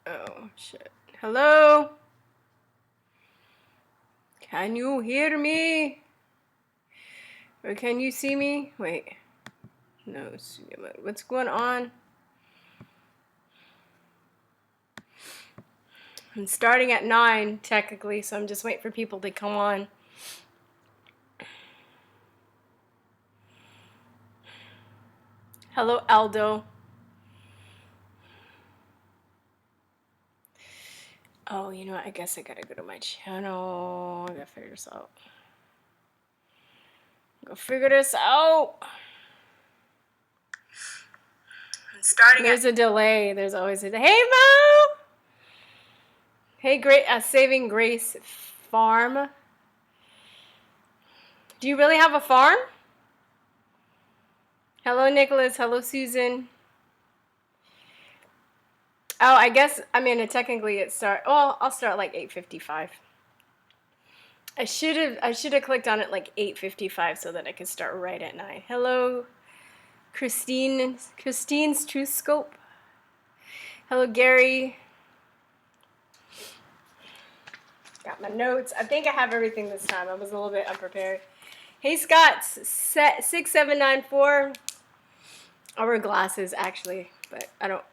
Oh, shit. Hello? Can you hear me? Or can you see me? Wait. No, what's going on? I'm starting at 9, technically, so I'm just waiting for people to come on. Hello, Aldo. Oh, you know what? I guess I gotta go to my channel. I gotta figure this out. Go figure this out. There's a delay. There's always a delay. Hey, Mo! Hey, great. Saving Grace Farm. Do you really have a farm? Hello, Nicholas. Hello, Susan. Oh, I guess, I mean, technically it well, I'll start like 8:55. I should have clicked on it like 8:55 so that I could start right at 9. Hello, Christine's Truth Scope. Hello, Gary. Got my notes. I think I have everything this time. I was a little bit unprepared. Hey, Scott, 6794. I wear glasses actually, but I don't.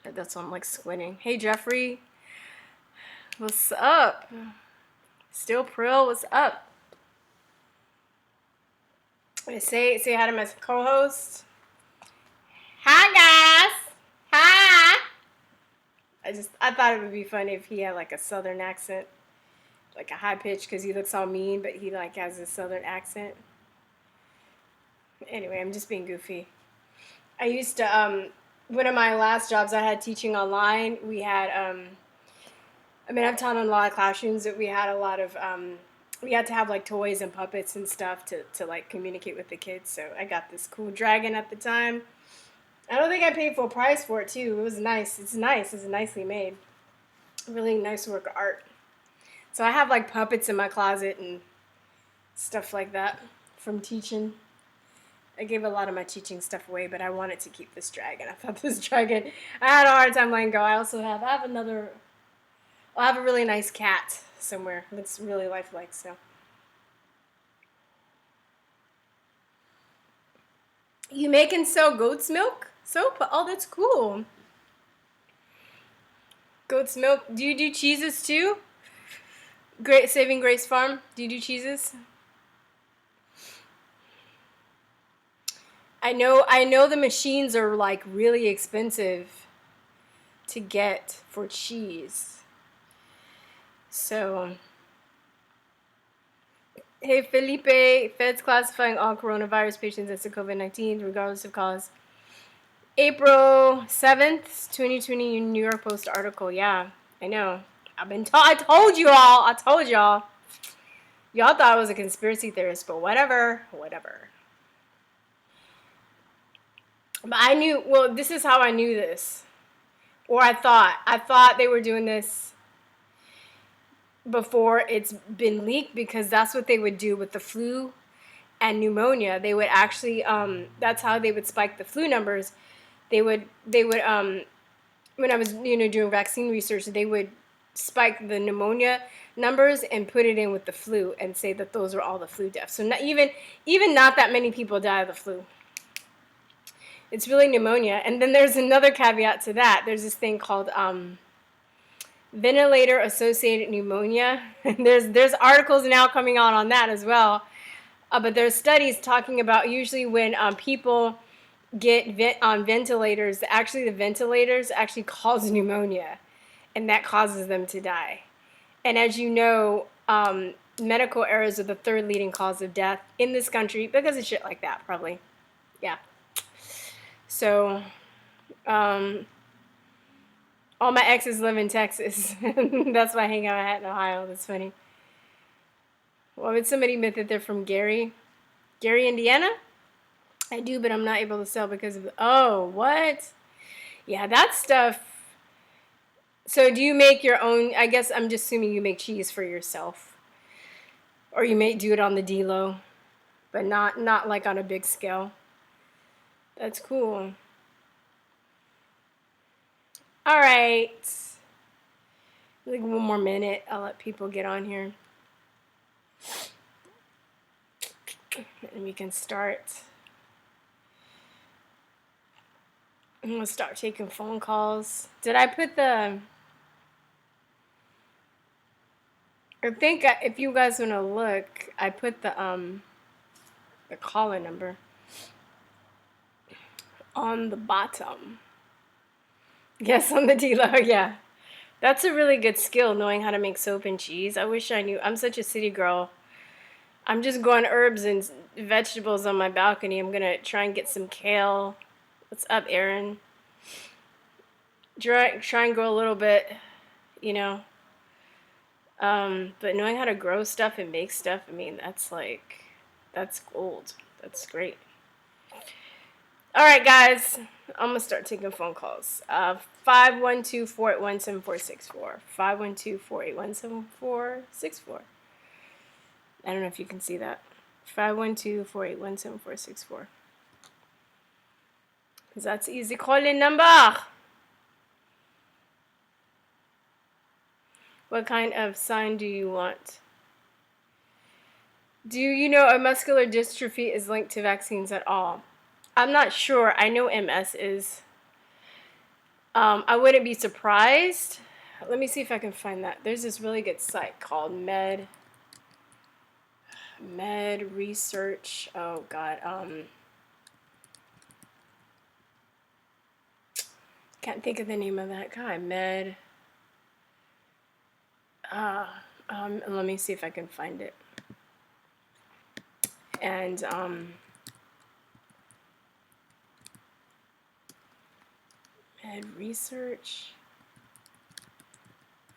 That's why I'm like squinting. Hey, Jeffrey. What's up? Still Prill, what's up? Say hi to my co-host. Hi, guys. Hi. I thought it would be funny if he had like a southern accent, like a high pitch, because he looks all mean, but he like has a southern accent. Anyway, I'm just being goofy. I used to one of my last jobs I had teaching online. We had I've taught in a lot of classrooms that we had a lot of we had to have like toys and puppets and stuff to like communicate with the kids. So I got this cool dragon at the time. I don't think I paid full price for it too. It was nice. It's nice. It's nicely made. Really nice work of art. So I have like puppets in my closet and stuff like that from teaching. I gave a lot of my teaching stuff away, but I wanted to keep this dragon. I thought this dragon, I had a hard time letting go. I have a really nice cat somewhere that's really lifelike, so. You make and sell goat's milk soap? Oh, that's cool. Goat's milk. Do you do cheeses too? Great Saving Grace Farm. Do you do cheeses? I know the machines are like really expensive to get for cheese. So, hey Felipe, Fed's classifying all coronavirus patients as COVID-19 regardless of cause. April 7th, 2020 New York Post article. Yeah, I know. I told y'all. Y'all thought I was a conspiracy theorist, but whatever. But I knew, well, this is how I knew this. Or I thought they were doing this before it's been leaked, because that's what they would do with the flu and pneumonia. They would actually, that's how they would spike the flu numbers. They would when I was, doing vaccine research, they would spike the pneumonia numbers and put it in with the flu and say that those are all the flu deaths. So not even not that many people die of the flu. It's really pneumonia. And then there's another caveat to that. There's this thing called ventilator associated pneumonia. And there's articles now coming out on that as well. But there's studies talking about usually when people get on ventilators, actually the ventilators actually cause pneumonia, and that causes them to die. And as you know, medical errors are the third leading cause of death in this country because of shit like that, probably. Yeah. So, all my exes live in Texas. That's why I hang out at in Ohio. That's funny. Well, would somebody admit that they're from Gary, Indiana? I do, but I'm not able to sell because of what? Yeah, that stuff. So do you make your own? I guess I'm just assuming you make cheese for yourself. Or you may do it on the D-low, but not like on a big scale. That's cool. All right. Like 1 more minute. I'll let people get on here. And we can start. I'm gonna start taking phone calls. Did I put the... I think if you guys wanna look, I put the call-in number on the bottom. Yes, on the D-Lo, yeah. That's a really good skill, knowing how to make soap and cheese. I wish I knew. I'm such a city girl. I'm just growing herbs and vegetables on my balcony. I'm gonna try and get some kale. What's up, Aaron? Try and grow a little bit, you know. But knowing how to grow stuff and make stuff, I mean, that's gold. That's great. All right, guys. I'm gonna start taking phone calls. 512-481-7464. 512-481-7464. I don't know if you can see that. 512-481-7464. Because that's easy calling number. What kind of sign do you want? Do you know a muscular dystrophy is linked to vaccines at all? I'm not sure. I know MS is. I wouldn't be surprised. Let me see if I can find that. There's this really good site called Med Research. Oh God. Can't think of the name of that guy. Let me see if I can find it. And Med Research.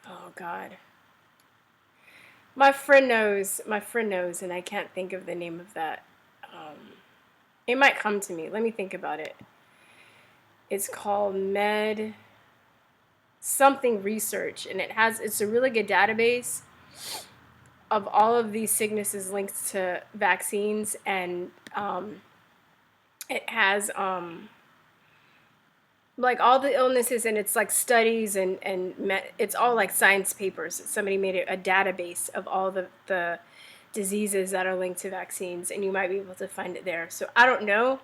Oh God. My friend knows, and I can't think of the name of that. It might come to me. Let me think about it. It's called Med something Research, and it's a really good database of all of these sicknesses linked to vaccines, and it has like all the illnesses, and it's like studies and it's all like science papers. Somebody made a database of all the diseases that are linked to vaccines, and you might be able to find it there. So I don't know.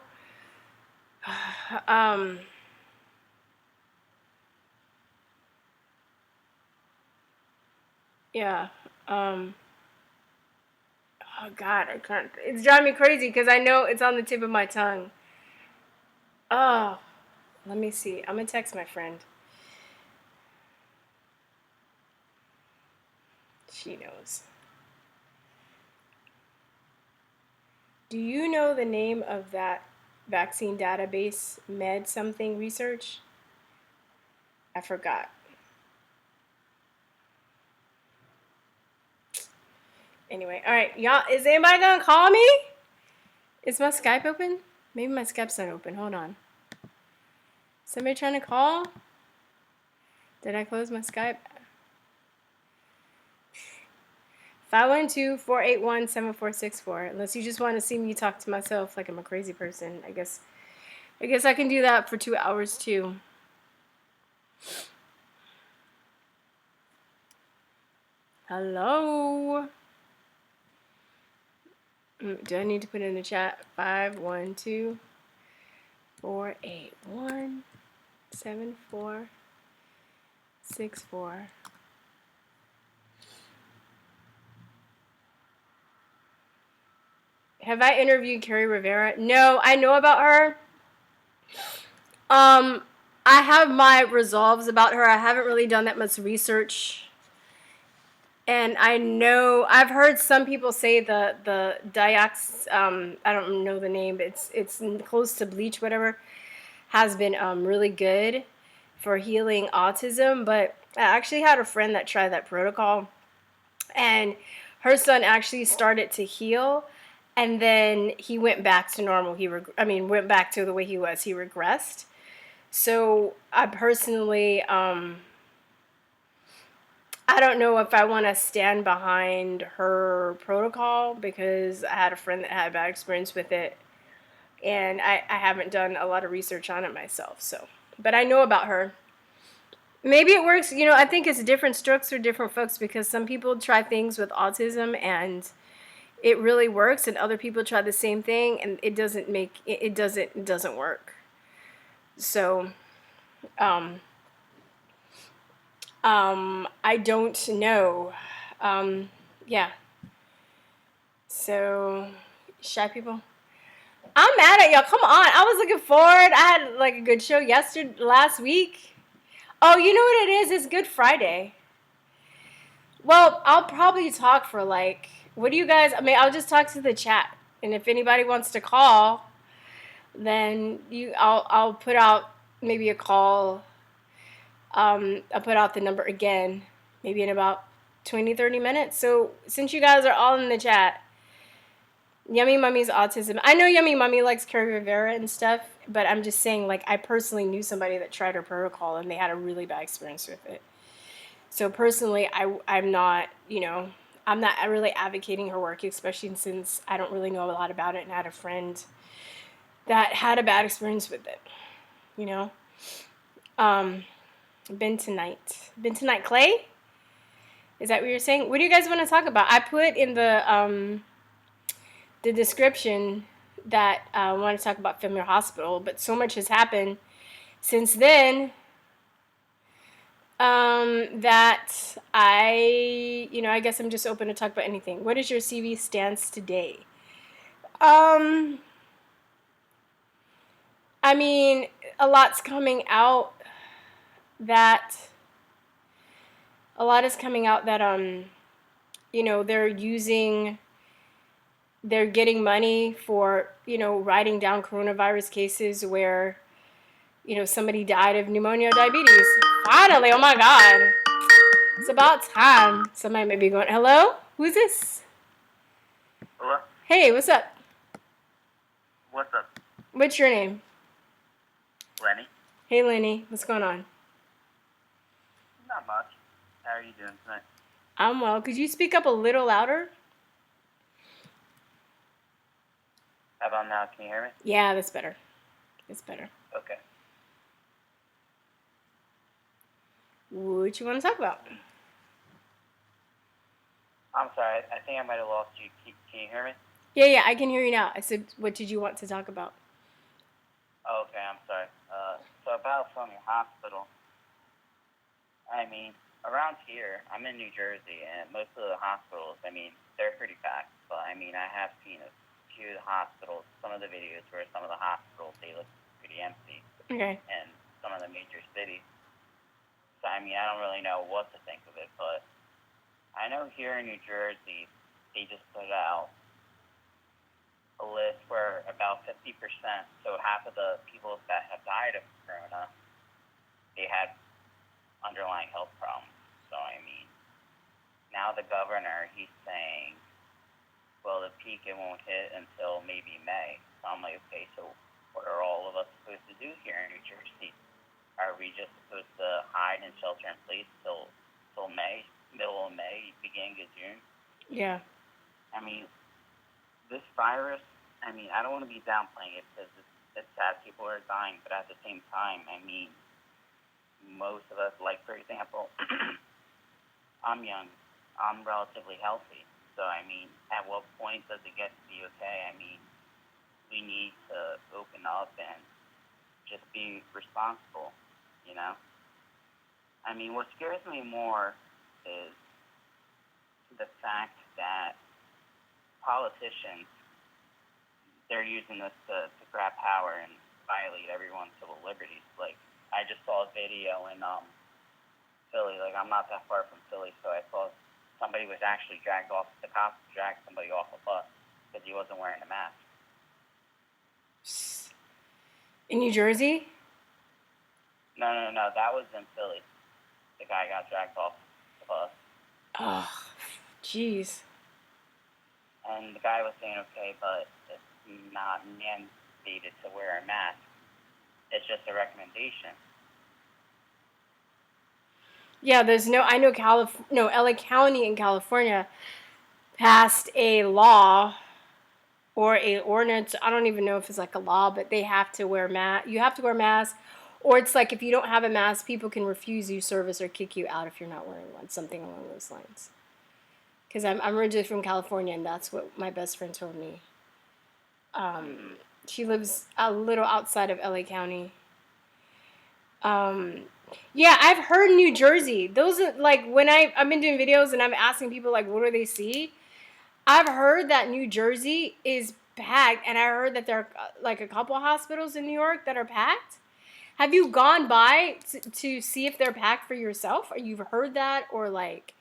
Yeah. Oh God, I can't. It's driving me crazy because I know it's on the tip of my tongue. Oh, let me see. I'm gonna text my friend. She knows. Do you know the name of that vaccine database? Med something Research? I forgot. Anyway, all right, y'all. Is anybody gonna call me? Is my Skype open? Maybe my Skype's not open. Hold on. Somebody trying to call? Did I close my Skype? 512-481-7464. Unless you just want to see me talk to myself like I'm a crazy person. I guess I can do that for 2 hours too. Hello? Do I need to put it in the chat? 512-481-7464. Have I interviewed Carrie Rivera? No, I know about her. I have my resolves about her. I haven't really done that much research. And I know, I've heard some people say the Diox, I don't know the name, but it's close to bleach, whatever, has been really good for healing autism. But I actually had a friend that tried that protocol, and her son actually started to heal, and then he went back to normal. Went back to the way he was. He regressed. So I personally, I don't know if I want to stand behind her protocol, because I had a friend that had a bad experience with it, and I haven't done a lot of research on it myself. So, but I know about her. Maybe it works. I think it's different strokes for different folks, because some people try things with autism and it really works, and other people try the same thing and it doesn't work. So, um, I don't know. Yeah. So, shy people. I'm mad at y'all. Come on. I was looking forward. I had like a good show last week. Oh, you know what it is? It's Good Friday. Well, I'll probably talk for like, what do you guys, I'll just talk to the chat. And if anybody wants to call, then I'll put out maybe a call. I'll put out the number again, maybe in about 20, 30 minutes. So since you guys are all in the chat, Yummy Mummy's autism. I know Yummy Mummy likes Carrie Rivera and stuff, but I'm just saying, like, I personally knew somebody that tried her protocol and they had a really bad experience with it. So personally, I'm not, I'm not really advocating her work, especially since I don't really know a lot about it, and I had a friend that had a bad experience with it, you know. Bentonite Clay? Is that what you're saying? What do you guys want to talk about? I put in the description that I want to talk about Film Your Hospital, but so much has happened since then that I guess I'm just open to talk about anything. What is your CV stance today? I mean, a lot's coming out that they're getting money for, writing down coronavirus cases where, somebody died of pneumonia or diabetes. Finally, oh my God. It's about time. Somebody may be going, hello? Who's this? Hello? Hey, what's up? What's up? What's your name? Lenny. Hey, Lenny. What's going on? Not much. How are you doing tonight? I'm well. Could you speak up a little louder? How about now? Can you hear me? Yeah, that's better. It's better. Okay. What you want to talk about? I'm sorry. I think I might have lost you. Can you hear me? Yeah, I can hear you now. I said, what did you want to talk about? Oh, okay, I'm sorry. So about Film Your Hospital. I mean, around here, I'm in New Jersey, and most of the hospitals, they're pretty packed. But, I have seen a few of the hospitals, some of the videos where some of the hospitals, they look pretty empty. Okay. In some of the major cities. So, I don't really know what to think of it, but I know here in New Jersey, they just put out a list where about 50%, so half of the people that have died of corona, they had underlying health problems. So, now the governor, he's saying, well, the peak, it won't hit until maybe May. So I'm like, okay, so what are all of us supposed to do here in New Jersey? Are we just supposed to hide and shelter in place till May, middle of May, beginning of June? Yeah. This virus, I don't want to be downplaying it because it's sad people are dying, but at the same time, most of us, like, for example, I'm young, I'm relatively healthy, so, at what point does it get to be okay? We need to open up and just be responsible, you know? What scares me more is the fact that politicians, they're using this to grab power and violate everyone's civil liberties. Like, I just saw a video in Philly. Like, I'm not that far from Philly, so I saw somebody was actually dragged off. The cops dragged somebody off a bus because he wasn't wearing a mask. In New Jersey? No. That was in Philly. The guy got dragged off the bus. Oh, jeez. And the guy was saying, okay, but it's not mandated to wear a mask. It's just a recommendation. Yeah, I know LA County in California passed a law or a ordinance. I don't even know if it's like a law, but they have to wear you have to wear masks, Or it's like if you don't have a mask, people can refuse you service or kick you out if you're not wearing one, something along those lines. Because I'm originally from California, and that's what my best friend told me. She lives a little outside of LA County. Yeah, I've heard New Jersey. Those are like when I've been doing videos and I'm asking people like, what do they see? I've heard that New Jersey is packed, and I heard that there are like a couple hospitals in New York that are packed. Have you gone by to see if they're packed for yourself? Or you've heard that, or like?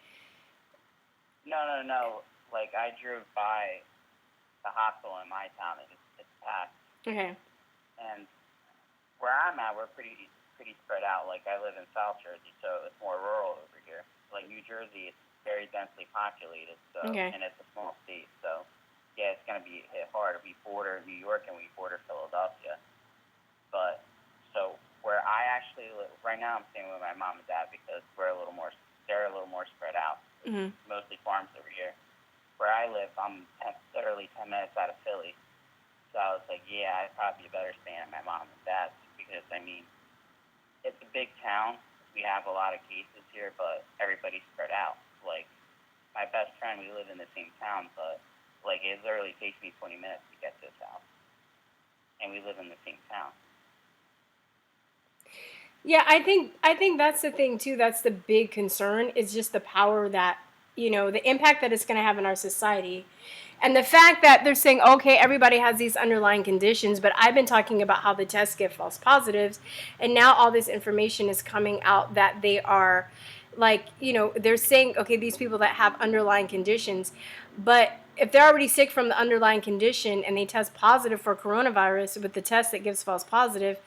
No. Like, I drove by the hospital in my town, and it's packed. Okay. And where I'm at, we're pretty spread out. Like, I live in South Jersey, so it's more rural over here. Like, New Jersey, it's very densely populated, so and it's a small state, so yeah, it's gonna be hit hard. We border New York and we border Philadelphia, but so where I actually live right now, I'm staying with my mom and dad because they're a little more spread out. Mm-hmm. Mostly farms over here. Where I live, I'm literally 10 minutes out of Philly, so I was like, yeah, I'd probably be better staying at my mom and dad's because I mean, it's a big town. We have a lot of cases here, but everybody's spread out. Like, my best friend, we live in the same town, but, like, it literally takes me 20 minutes to get to his house. And we live in the same town. Yeah, I think that's the thing, too. That's the big concern, is just the power that, the impact that it's going to have in our society. And the fact that they're saying, okay, everybody has these underlying conditions, but I've been talking about how the tests give false positives, and now all this information is coming out that they are, like, they're saying, okay, these people that have underlying conditions, but if they're already sick from the underlying condition and they test positive for coronavirus with the test that gives false positive,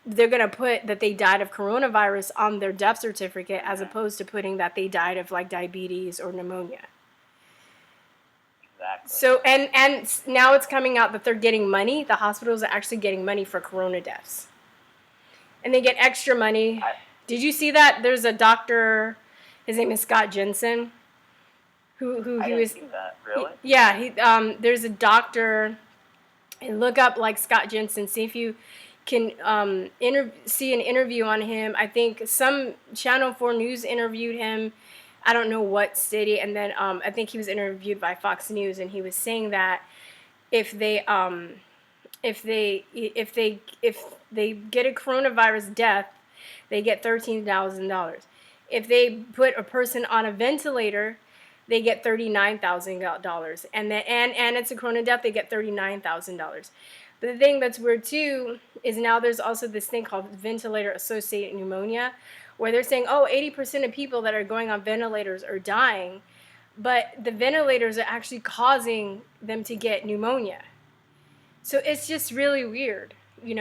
they're going to put that they died of coronavirus on their death certificate as opposed to putting that they died of, like, diabetes or pneumonia. Exactly. So, and now it's coming out that they're getting money. The hospitals are actually getting money for corona deaths. And they get extra money. Did you see that? There's a doctor, his name is Scott Jensen, who he was. See that. Really? Yeah, there's a doctor, and look up, like, Scott Jensen, see if you can see an interview on him. I think some Channel 4 News interviewed him. I don't know what city, and then I think he was interviewed by Fox News, and he was saying that if they get a coronavirus death, they get $13,000. If they put a person on a ventilator, they get $39,000, and it's a corona death, they get $39,000. But the thing that's weird too is now there's also this thing called ventilator-associated pneumonia, where they're saying, 80% of people that are going on ventilators are dying, but the ventilators are actually causing them to get pneumonia. So it's just really weird, It is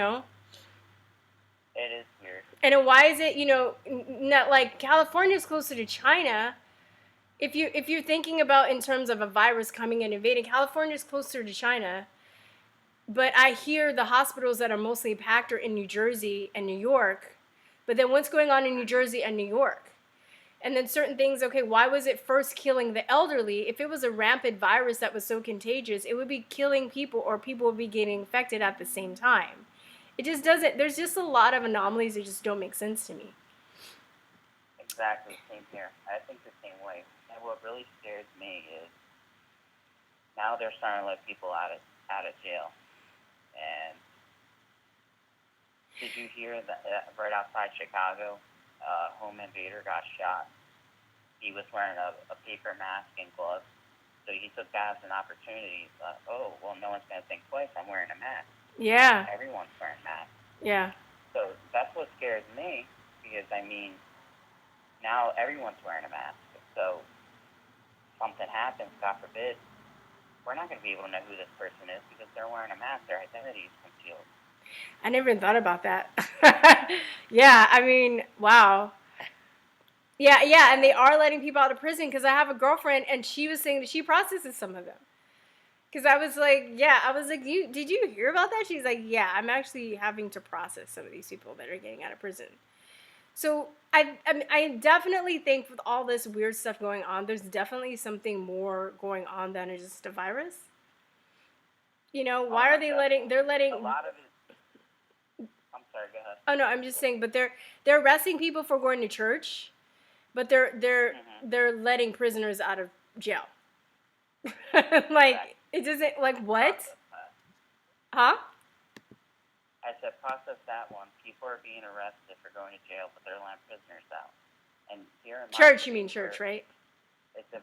weird. And why is it, not like California's closer to China. If you're thinking about in terms of a virus coming and invading, California's closer to China. But I hear the hospitals that are mostly packed are in New Jersey and New York. But then what's going on in New Jersey and New York? And then certain things, okay, why was it first killing the elderly? If it was a rampant virus that was so contagious, it would be killing people, or people would be getting infected at the same time. It just doesn't, there's just a lot of anomalies that just don't make sense to me. Exactly, same here. I think the same way. And what really scares me is now they're starting to let people out of jail. And did you hear that right outside Chicago, home invader got shot? He was wearing a paper mask and gloves. So he took that as an opportunity. No one's going to think twice. I'm wearing a mask. Yeah. Everyone's wearing masks. Yeah. So that's what scares me, because, I mean, now everyone's wearing a mask. So something happens, God forbid, we're not going to be able to know who this person is because they're wearing a mask. Their identity is concealed. I never even thought about that. Yeah, I mean, wow. Yeah, and they are letting people out of prison, because I have a girlfriend, and she was saying that she processes some of them. Because I was like, did you hear about that? She's like, yeah, I'm actually having to process some of these people that are getting out of prison. So I definitely think with all this weird stuff going on, there's definitely something more going on than just a virus. Why are they letting, a lot of it, I'm sorry. sorry, go ahead. Oh no, I'm just saying, but they're arresting people for going to church, but they're letting prisoners out of jail. Like it doesn't like what? Huh? I said process that one. People are being arrested for going to jail, but they're letting prisoners out. And here in church, you mean church, right? It's a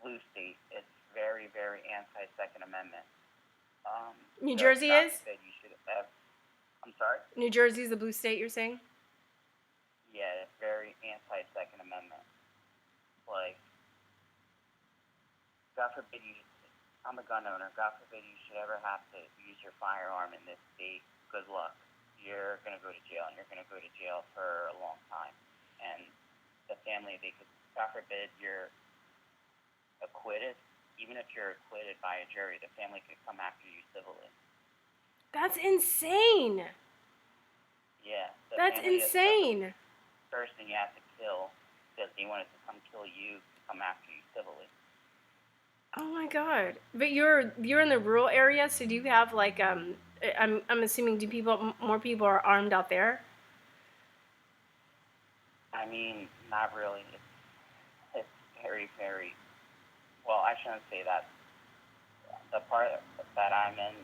blue state. It's very, very anti-Second Amendment. New Jersey is? You should have, I'm sorry? New Jersey's the blue state, you're saying? Yeah, it's very anti-Second Amendment. Like, God forbid I'm a gun owner. God forbid you should ever have to use your firearm in this state. Good luck. You're going to go to jail, and you're going to go to jail for a long time. And the family, God forbid you're acquitted. Even if you're acquitted by a jury, the family could come after you civilly. That's insane. Yeah. That's insane. The person you have to kill because they wanted to come kill you to come after you civilly. Oh my God! But you're in the rural area, so do you have like I'm assuming more people are armed out there? I mean, not really. It's very, very. Well, I shouldn't say that. The part that I'm in,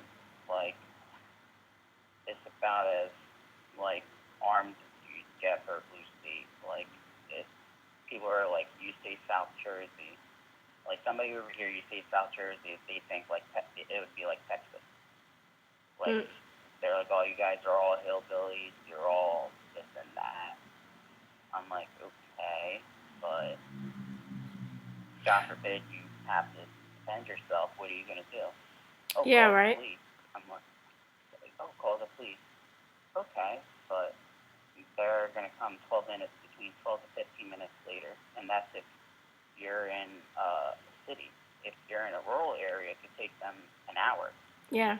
like, it's about as like armed as you get for a blue state. Like, people are like, you say South Jersey. Like, somebody over here, you say South Jersey, they think, like, it would be like Texas. Like, they're like, oh, you guys are all hillbillies, you're all this and that. I'm like, okay, but God forbid you have to defend yourself. What are you going to do? Oh, yeah, call right. the police. I'm like, oh, call the police. Okay, but they're going to come 12 minutes, between 12 to 15 minutes later, and that's if you're in a city. If you're in a rural area, it could take them an hour. Yeah.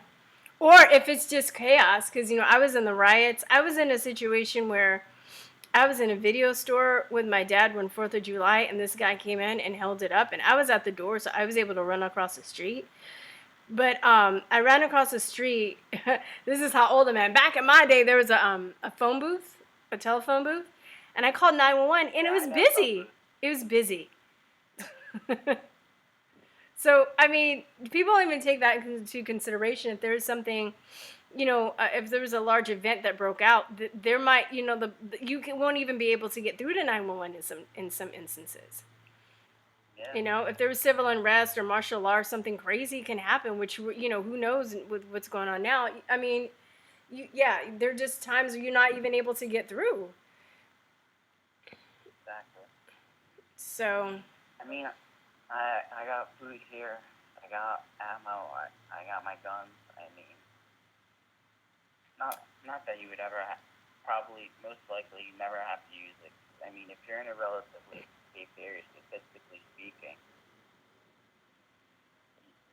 Or if it's just chaos, because, I was in the riots. I was in a situation where I was in a video store with my dad when 4th of July, and this guy came in and held it up, and I was at the door, so I was able to run across the street. But I ran across the street. This is how old I am. Back in my day, there was a phone booth, a telephone booth, and I called 911, and it was busy. It was busy. So, I mean, people don't even take that into consideration. If there's something, if there was a large event that broke out, there might, won't even be able to get through to 911 in some instances. Yeah. If there was civil unrest or martial law or something crazy can happen, which, who knows with what's going on now. I mean, there are just times where you're not even able to get through. Exactly. So. I mean, I got food here. I got ammo. I got my guns. I mean, not that you would ever probably, most likely, you never have to use it. I mean, if you're in a relatively safe area, statistically speaking,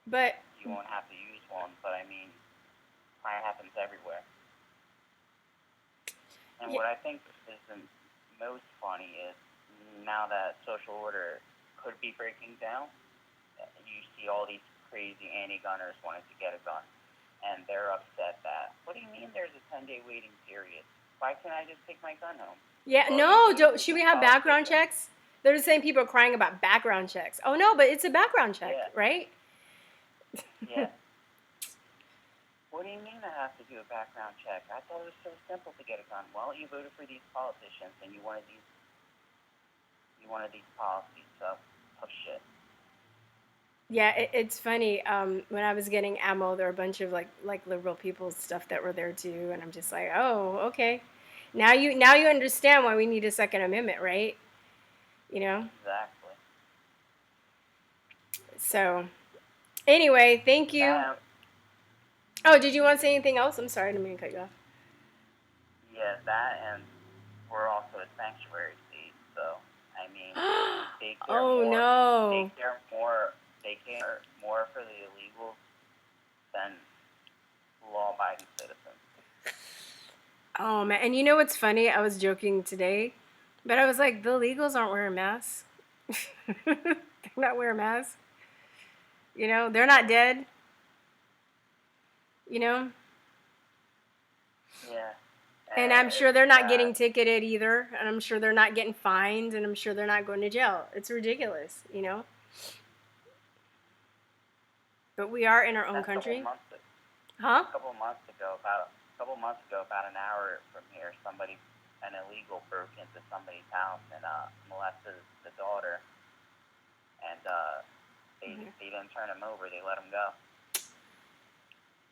but you won't have to use one. But I mean, crime happens everywhere. And what I think is the most funny is now that social order could be breaking down, you see all these crazy anti-gunners wanting to get a gun, and they're upset that, what do you mean there's a 10-day waiting period? Why can't I just take my gun home? Yeah, should we have background checks? They're the same people crying about background checks. Oh no, but it's a background check, right? Yeah. What do you mean I have to do a background check? I thought it was so simple to get a gun. Well, you voted for these politicians, and you wanted these policies, so shit. Yeah, it's funny. When I was getting ammo, there were a bunch of like liberal people's stuff that were there too, and I'm just like, oh, okay. Now you understand why we need a Second Amendment, right? Exactly. So, anyway, thank you. Oh, did you want to say anything else? I'm sorry, I didn't mean to cut you off. Yeah, that, and we're also a sanctuary state, so I mean, they care more for the illegals than law-abiding citizens. Oh man, and you know what's funny? I was joking today, but I was like, the illegals aren't wearing masks. They're not wearing masks. They're not dead. Yeah, And I'm sure they're It's not getting ticketed either, and I'm sure they're not getting fined, and I'm sure they're not going to jail. It's ridiculous, you know? But we are in our own country. Huh? A couple of months ago, about an hour from here, an illegal broke into somebody's house and molested the daughter, and they didn't turn him over. They let him go.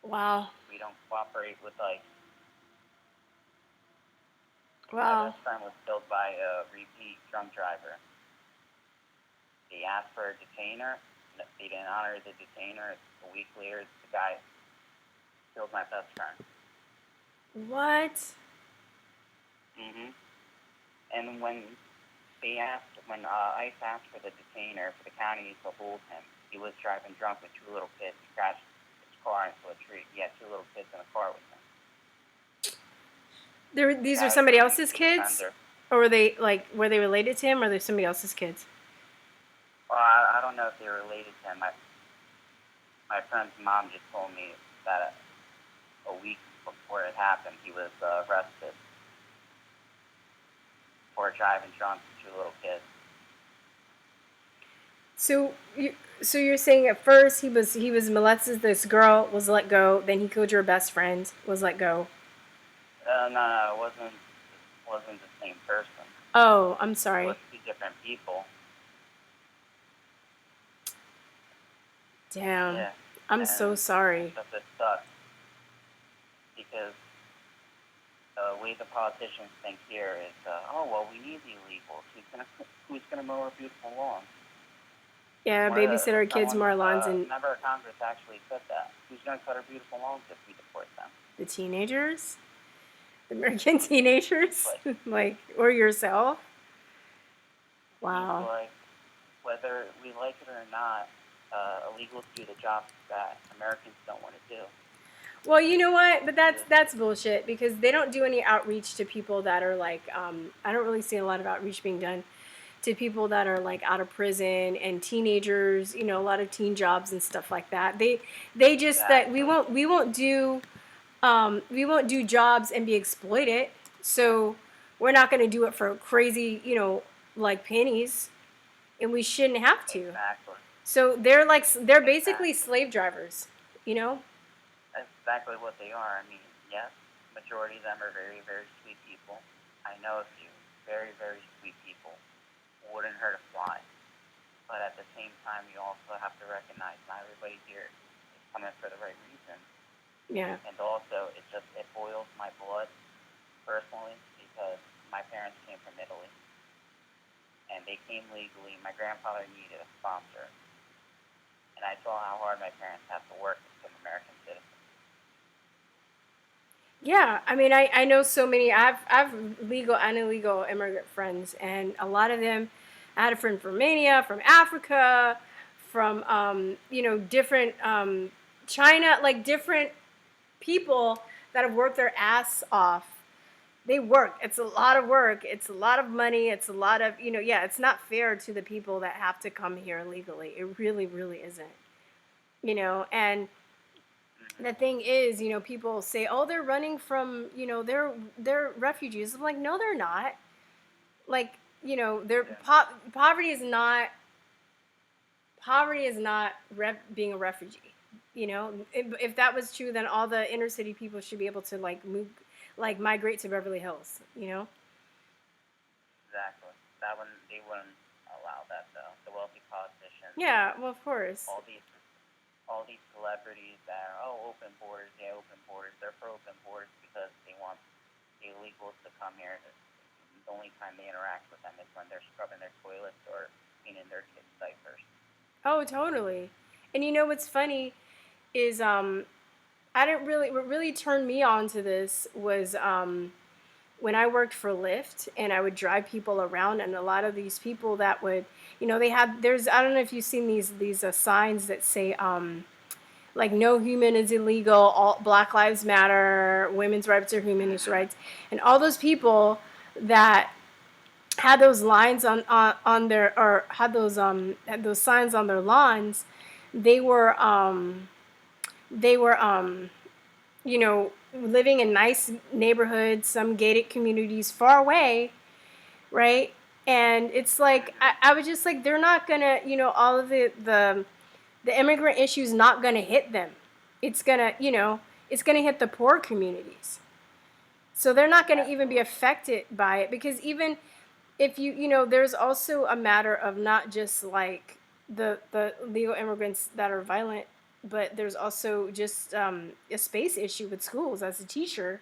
Wow. We don't cooperate with like. Wow. My best friend was killed by a repeat drunk driver. They asked for a detainer. They didn't honor the detainer. A week later, the guy killed my best friend. What? Mhm. And when ICE asked for the detainer for the county to hold him, he was driving drunk with two little kids. He crashed his car into a tree. He had two little kids in a car with him. These are somebody else's kids, or were they related to him, or they're somebody else's kids? Well, I don't know if they're related to him. My friend's mom just told me that a week before it happened, he was arrested for driving drunk with two little kids. So you're saying at first he was molested. This girl was let go. Then he killed your best friend. Was let go. No, it wasn't the same person. Oh, I'm sorry. It was two different people. Damn. Yeah. I'm so sorry. But this sucks because the way the politicians think here is, we need the illegals. Who's gonna mow our beautiful lawns? Yeah, babysit our kids, mow our lawns, and a member of Congress actually said that. Who's gonna cut our beautiful lawns if we deport them? The teenagers, the American teenagers, or yourself. Wow. Like, whether we like it or not, illegals do the jobs that Americans don't want to do. Well, you know what? But that's bullshit, because they don't do any outreach to people that are like, I don't really see a lot of outreach being done to people that are like out of prison and teenagers, a lot of teen jobs and stuff like that. They just that we won't do jobs and be exploited. So we're not going to do it for crazy, like pennies, and we shouldn't have to. Exactly. So they're basically slave drivers, That's exactly what they are. I mean, yes, majority of them are very, very sweet people. I know a few very, very sweet people. Wouldn't hurt a fly. But at the same time, you also have to recognize not everybody here is coming for the right reason. Yeah. And also, it boils my blood personally, because my parents came from Italy. And they came legally. My grandfather needed a sponsor. And I saw how hard my parents have to work to become American citizens. Yeah, I mean, I know so many. I've legal and illegal immigrant friends, and a lot of them. I had a friend from Romania, from Africa, from different China, like different people that have worked their ass off. They work. It's a lot of work. It's a lot of money. It's a lot of it's not fair to the people that have to come here illegally. It really, really isn't. And the thing is, people say, oh, they're running from, they're refugees. I'm like, no, they're not. Like, poverty is not being a refugee. If that was true, then all the inner city people should be able to move, migrate to Beverly Hills. Exactly. They wouldn't allow that though. The wealthy politicians. Yeah, well, of course. All these celebrities that are open borders. Yeah, open borders. They're for open borders because they want the illegals to come here. The only time they interact with them is when they're scrubbing their toilets or cleaning their kids' diapers. Oh, totally. And what's funny is what really turned me on to this was when I worked for Lyft, and I would drive people around, and a lot of these people that would, I don't know if you've seen these signs that say no human is illegal, all Black Lives Matter, women's rights are human rights, and all those people that had those lines on their, or had those signs on their lawns, they were living in nice neighborhoods, some gated communities far away, right? And it's like I was just like, they're not gonna, all of the immigrant issue is not gonna hit them. It's gonna, it's gonna hit the poor communities. So they're not gonna even be affected by it, because even if there's also a matter of not just like the legal immigrants that are violent, but there's also just a space issue with schools as a teacher,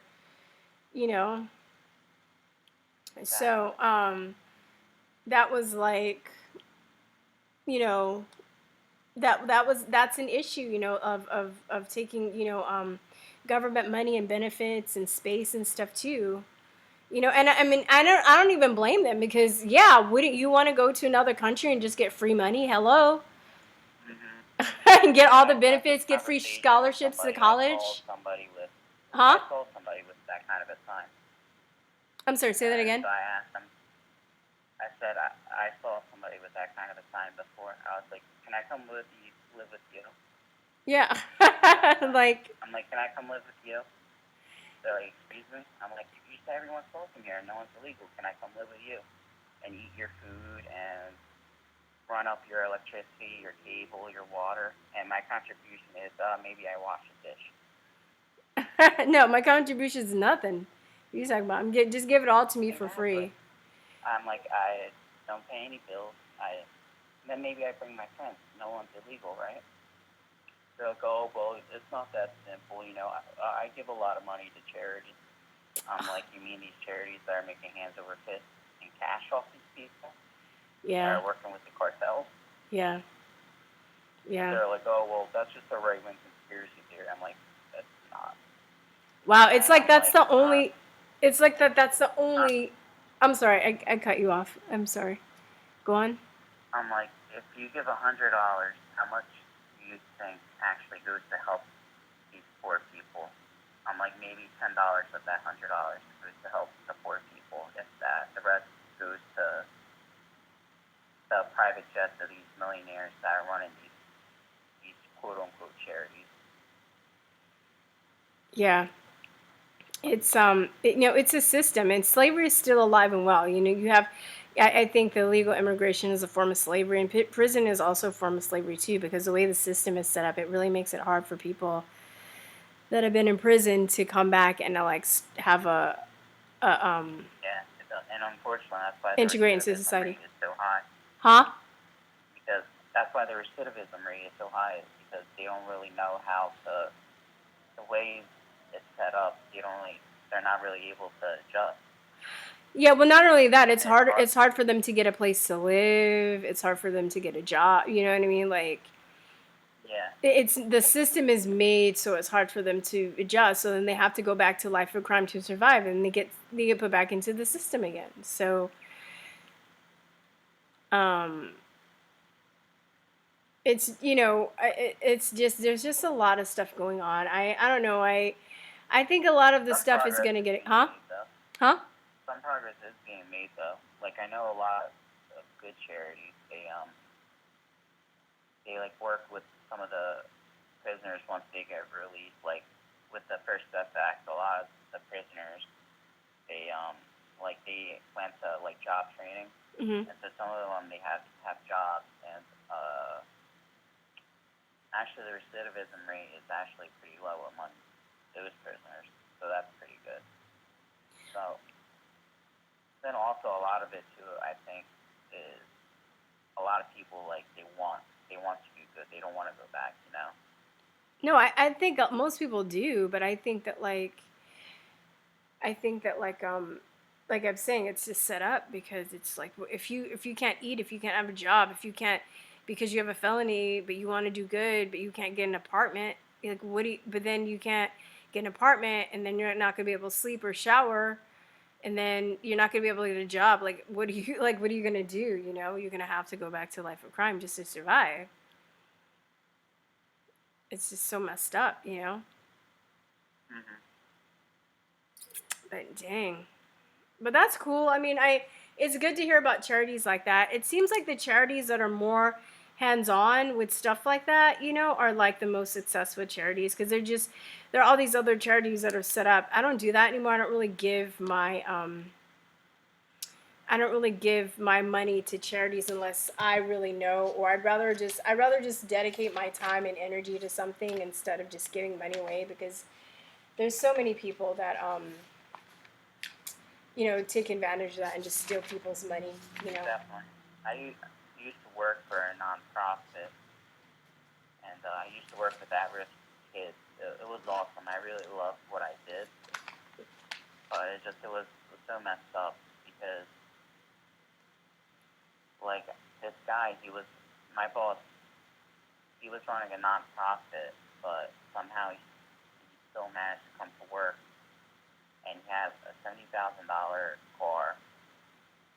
you know. So that was like, you know, that's an issue, of taking, government money and benefits and space and stuff too. And I mean, I don't even blame them, because wouldn't you want to go to another country and just get free money? Hello. And get all the benefits, get free scholarships to college. Huh? I saw somebody with that kind of a sign. I'm sorry, say that again. So I asked him, I said, I saw somebody with that kind of a sign before. I was like, can I come live with you? Yeah. I'm like, can I come live with you? They're like, excuse me? I'm like, you say everyone's welcome here and no one's illegal. Can I come live with you and eat your food and run up your electricity, your cable, your water? And my contribution is maybe I wash the dish. No, my contribution is nothing. What are you talking about? Just give it all to me for free. I'm like, I don't pay any bills. Then maybe I bring my friends. No one's illegal, right? They'll go, well, it's not that simple. I give a lot of money to charities. I'm like, you mean these charities that are making hands over fists and cash off these people? Yeah. That are working with the cartels? Yeah. Yeah. They're like, oh, well, that's just a right-wing conspiracy theory. I'm like, that's not. Wow, it's like that's the only. It's like that's the only. I'm sorry, I cut you off. I'm sorry. Go on. I'm like, if you give $100, how much do you think actually goes to help these poor people? I'm like, maybe $10 of that $100 goes to help the poor people. If that, the rest goes to the private jets of these millionaires that are running these quote unquote charities. Yeah. It's it's a system, and slavery is still alive and well. You have, I think the legal immigration is a form of slavery, and prison is also a form of slavery too, because the way the system is set up, it really makes it hard for people that have been in prison to come back and to like have a Yeah, and unfortunately that's why integrate into rate society is so high. Huh? Because that's why the recidivism rate is so high, is because they don't really know how to, the way it's set up, they're not really able to adjust. Yeah, well, not only that, it's hard. It's hard for them to get a place to live. It's hard for them to get a job. You know what I mean? Like, yeah, it's the system is made so it's hard for them to adjust. So then they have to go back to life of crime to survive, and they get put back into the system again. So, it's it's just there's just a lot of stuff going on. I don't know. I think a lot of the stuff is gonna get Huh? Some progress is being made, though. Like, I know a lot of good charities, they like work with some of the prisoners once they get released. Like, with the First Step Act, a lot of the prisoners, they went to like job training, and so some of them they have jobs, and actually the recidivism rate is actually pretty low among those prisoners, so that's pretty good. So then also a lot of it too, I think, is a lot of people like they want to do good. They don't want to go back, No, I think most people do, but I think that like I'm saying, it's just set up because it's like, if you can't eat, if you can't have a job, if you can't, because you have a felony, but you want to do good, but you can't get an apartment, like but then you can't get an apartment, and then you're not going to be able to sleep or shower, and then you're not going to be able to get a job. Like, what are you going to do? You're going to have to go back to life of crime just to survive. It's just so messed up, But dang. But that's cool. I mean, it's good to hear about charities like that. It seems like the charities that are more hands-on with stuff like that, you know, are like the most successful charities, because there are all these other charities that are set up. I don't do that anymore. I don't really give my money to charities unless I really know, or I'd rather just dedicate my time and energy to something instead of just giving money away, because there's so many people that take advantage of that and just steal people's money, you know. Definitely. I used to work for a nonprofit, and I used to work with at-risk kids. It was awesome. I really loved what I did, but it was so messed up because, like, this guy, my boss. He was running a nonprofit, but somehow he still managed to come to work, and he has a $70,000 car,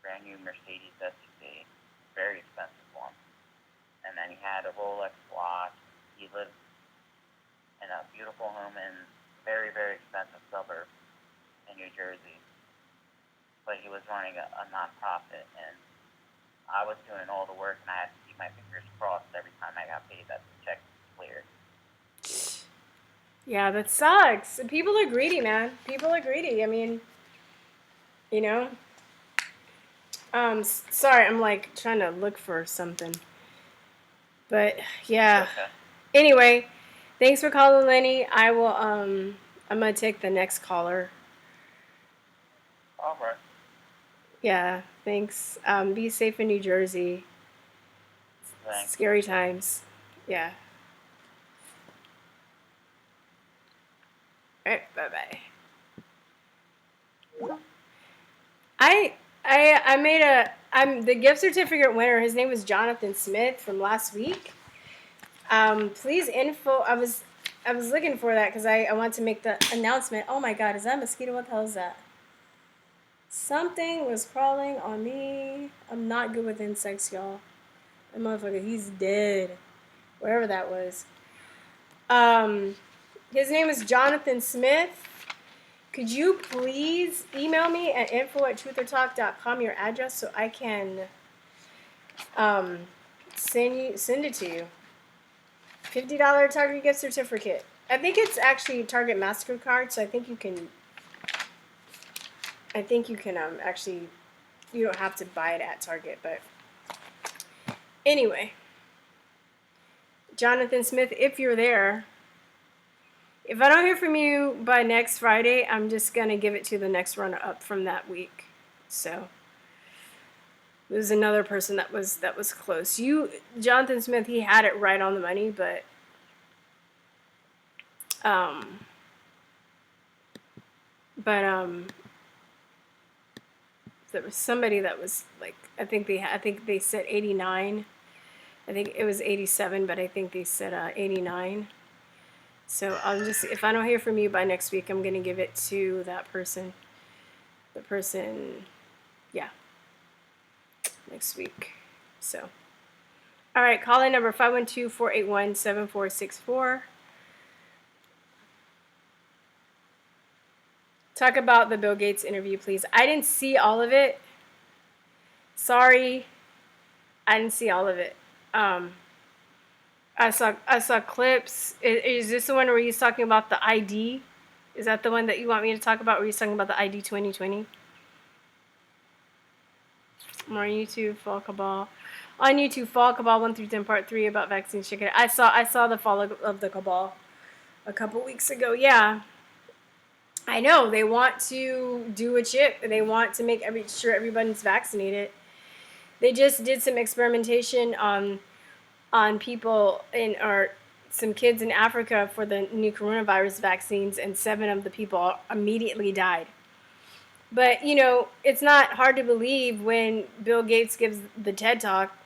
brand new Mercedes SUV, very expensive one. And then he had a Rolex watch. He lived in a beautiful home in a very, very expensive suburb in New Jersey. But he was running a nonprofit, and I was doing all the work, and I had to keep my fingers crossed every time I got paid that the check was cleared. Yeah, that sucks. People are greedy, man. People are greedy. I mean, you know. Sorry, I'm like trying to look for something. But yeah. Okay. Anyway, thanks for calling, Lenny. I will I'm gonna take the next caller. All right. Yeah, thanks. Be safe in New Jersey. Thanks. Scary times. Yeah. All right, bye-bye. I'm the gift certificate winner. His name was Jonathan Smith from last week. Please info. I was looking for that because I want to make the announcement. Oh my God, is that a mosquito? What the hell is that? Something was crawling on me. I'm not good with insects, y'all. That motherfucker, he's dead. Wherever that was. His name is Jonathan Smith. Could you please email me at info@truthertalk.com your address so I can send it to you. $50 Target gift certificate. I think it's actually Target MasterCard, so I think you can actually, you don't have to buy it at Target, but anyway. Jonathan Smith, if you're there, if I don't hear from you by next Friday, I'm just going to give it to the next runner-up from that week. So there's another person that was close. Jonathan Smith, he had it right on the money, but there was somebody that was like, I think they said 89. I think it was 87, but I think they said 89. So if I don't hear from you by next week, I'm going to give it to that person. The person, yeah, next week. So, all right, call in number 512-481-7464. Talk about the Bill Gates interview, please. I didn't see all of it. Sorry, I didn't see all of it. I saw clips. Is this the one where he's talking about the ID? Is that the one that you want me to talk about, where he's talking about the ID 2020? More YouTube, Fall Cabal. On YouTube, Fall Cabal 1 through 10 Part 3 about vaccines. Check it out. I saw the Fall of the Cabal a couple weeks ago. Yeah. I know. They want to do a chip. They want to make sure everybody's vaccinated. They just did some experimentation on people some kids in Africa for the new coronavirus vaccines, and 7 of the people immediately died. But, you know, it's not hard to believe when Bill Gates gives the TED Talk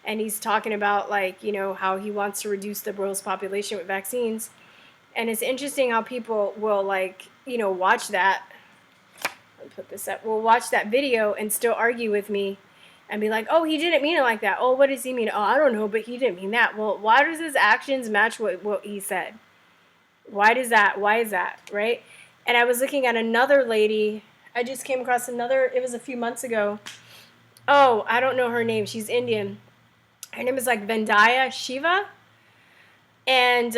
and he's talking about, like, you know, how he wants to reduce the world's population with vaccines. And it's interesting how people will, like, you know, watch that. I'll put this up. Will watch that video and still argue with me and be like, oh, he didn't mean it like that. Oh, what does he mean? Oh, I don't know, but he didn't mean that. Well, why does his actions match what he said? Why is that, right? And I was looking at another lady. I just came across it was a few months ago. Oh, I don't know her name. She's Indian. Her name is like Vandaya Shiva. And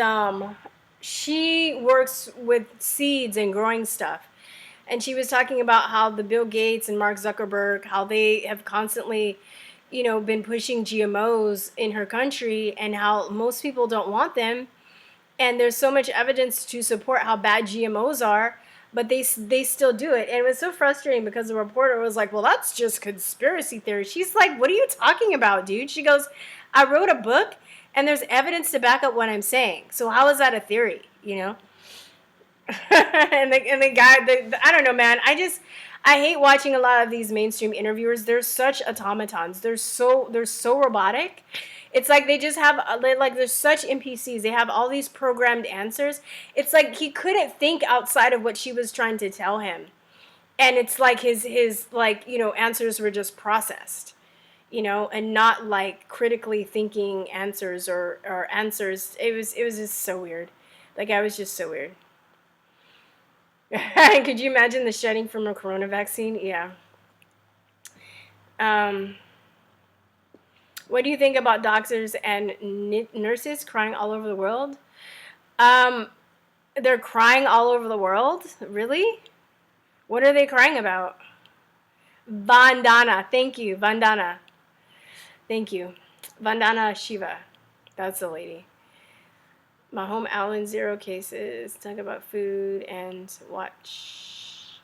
she works with seeds and growing stuff. And she was talking about how the Bill Gates and Mark Zuckerberg, how they have constantly, been pushing GMOs in her country, and how most people don't want them. And there's so much evidence to support how bad GMOs are, but they still do it. And it was so frustrating because the reporter was like, well, that's just conspiracy theory. She's like, what are you talking about, dude? She goes, I wrote a book and there's evidence to back up what I'm saying. So how is that a theory, and the guy, I don't know, man. I hate watching a lot of these mainstream interviewers. They're such automatons. They're so robotic. It's like they just have they're such NPCs. They have all these programmed answers. It's like he couldn't think outside of what she was trying to tell him, and it's like his answers were just processed, and not like critically thinking answers or answers. It was just so weird. Like, I was just so weird. Could you imagine the shedding from a corona vaccine? Yeah. What do you think about doctors and nurses crying all over the world? They're crying all over the world? Really? What are they crying about? Vandana. Thank you. Vandana. Thank you. Vandana Shiva. That's the lady. My home, Allen, 0 cases. Talk about food and watch.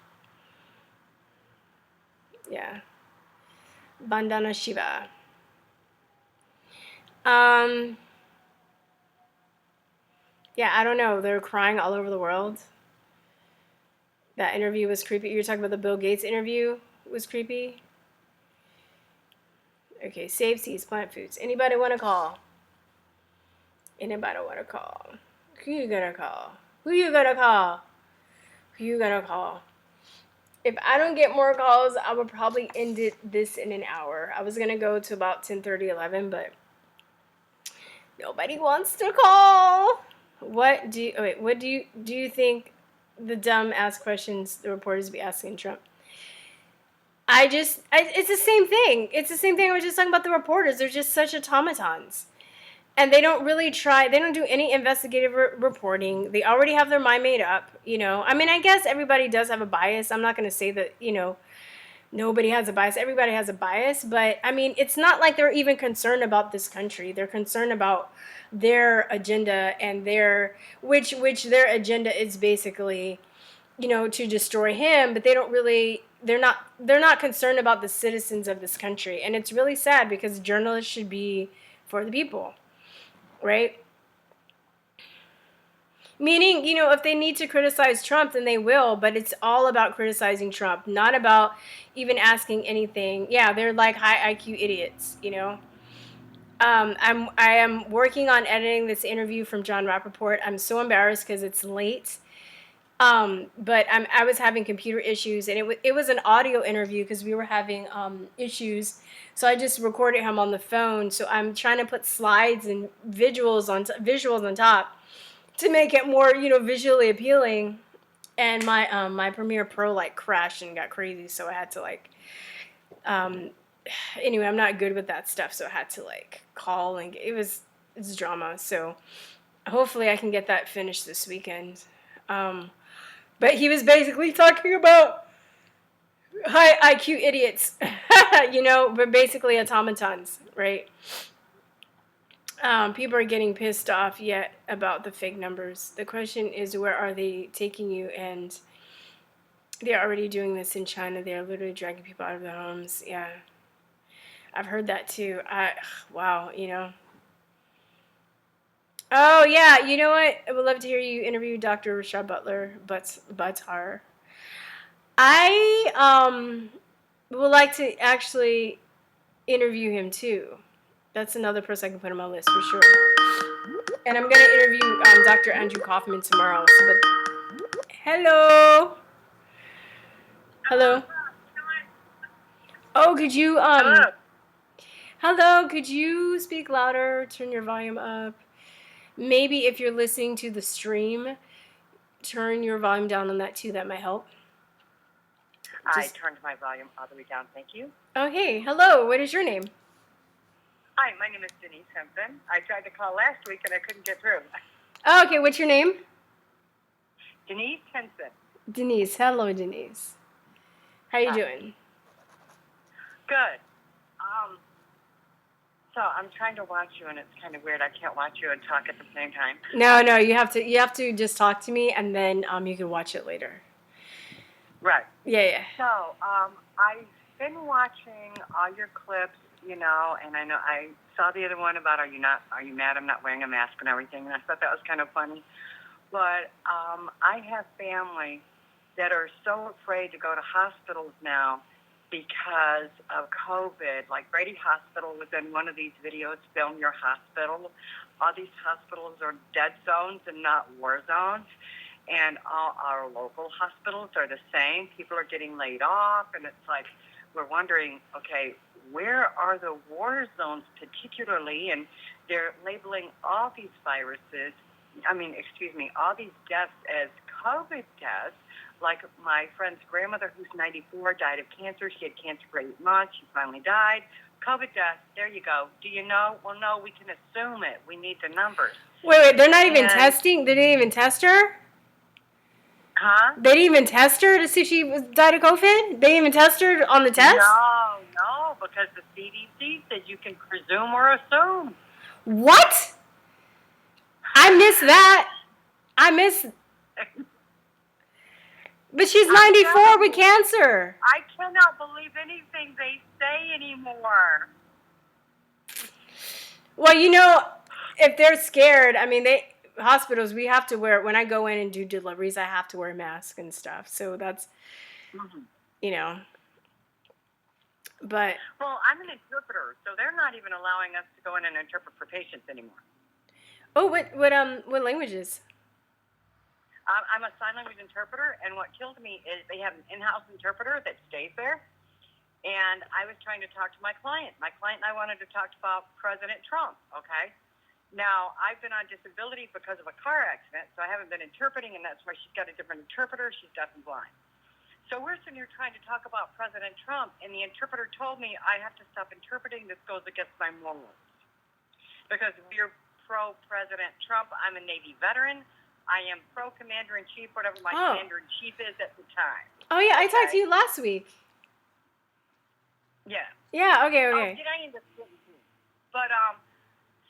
Yeah. Vandana Shiva. Yeah, I don't know. They're crying all over the world. That interview was creepy. You're talking about the Bill Gates interview was creepy? Okay, save seeds, plant foods. Anybody want to call? Anybody want to call? Who you gonna call? Who you gonna call? Who you gonna call? If I don't get more calls, I will probably end this in an hour. I was gonna go to about 10:30, 11, but nobody wants to call. What do you think the dumb ass questions the reporters be asking Trump? It's the same thing. It's the same thing I was just talking about the reporters. They're just such automatons. And they don't really try, they don't do any investigative reporting. They already have their mind made up, I mean, I guess everybody does have a bias. I'm not going to say that, nobody has a bias. Everybody has a bias. But, I mean, it's not like they're even concerned about this country. They're concerned about their agenda and which their agenda is basically, to destroy him. But they don't really, they're not concerned about the citizens of this country. And it's really sad because journalists should be for the people. Right? Meaning, if they need to criticize Trump, then they will, but it's all about criticizing Trump, not about even asking anything. Yeah, they're like high IQ idiots, I am working on editing this interview from John Rappaport. I'm so embarrassed because it's late. But I was having computer issues, and it was an audio interview because we were having issues. So I just recorded him on the phone. So I'm trying to put slides and visuals on top to make it more, visually appealing. And my Premiere Pro crashed and got crazy, so I had to anyway, I'm not good with that stuff, so I had to call, and it's drama. So hopefully I can get that finished this weekend. But he was basically talking about high IQ idiots, but basically automatons, right? People are getting pissed off yet about the fake numbers. The question is, where are they taking you? And they're already doing this in China. They're literally dragging people out of their homes. Yeah. I've heard that too. Wow, Oh, yeah, you know what? I would love to hear you interview Dr. Rashad Butler. I would like to actually interview him too. That's another person I can put on my list for sure. And I'm going to interview Dr. Andrew Kaufman tomorrow. Hello. Hello. Oh, could you Hello, could you speak louder? Turn your volume up. Maybe if you're listening to the stream, turn your volume down on that too. That might help. I turned my volume all the way down. Thank you. Oh, hey. Hello. What is your name? Hi, my name is Denise Henry. I tried to call last week and I couldn't get through. Oh, okay, what's your name? Denise Henson. Denise. Hello, Denise. How you doing? Good. So I'm trying to watch you and it's kind of weird. I can't watch you and talk at the same time. No, you have to just talk to me and then you can watch it later. Right. Yeah. So I've been watching all your clips, you know, and I know I saw the other one about are you mad I'm not wearing a mask and everything, and I thought that was kind of funny. But I have family that are so afraid to go to hospitals now because of COVID. Like Brady Hospital was in one of these videos, Film Your Hospital. All these hospitals are dead zones and not war zones. And all our local hospitals are the same. People are getting laid off, and it's like we're wondering, okay, where are the war zones particularly? And they're labeling all these viruses, all these deaths as COVID deaths. Like my friend's grandmother, who's 94, died of cancer. She had cancer for 8 months. She finally died. COVID death, there you go. Do you know? Well, no, we can assume it. We need the numbers. Wait, they're not even testing? They didn't even test her? Huh? They didn't even test her to see if she died of COVID? They didn't even test her on the test? No, because the CDC said you can presume or assume. What? I missed that. But she's 94 with cancer. I cannot believe anything they say anymore. Well, you know, if they're scared, hospitals, we have to wear, when I go in and do deliveries, I have to wear a mask and stuff. So that's, you know, but. Well, I'm an interpreter, so they're not even allowing us to go in and interpret for patients anymore. Oh, what languages? I'm a sign language interpreter, and what killed me is they have an in-house interpreter that stays there. And I was trying to talk to my client. My client and I wanted to talk about President Trump, okay? Now, I've been on disability because of a car accident, so I haven't been interpreting, and that's why she's got a different interpreter. She's deaf and blind. So we're sitting here trying to talk about President Trump, and the interpreter told me I have to stop interpreting. This goes against my morals. Because we're pro-President Trump. I'm a Navy veteran. I am pro-commander-in-chief, whatever my commander-in-chief is at the time. Oh, yeah, I talked to you last week. Yeah. Yeah, okay. Oh, did I end up getting you? But,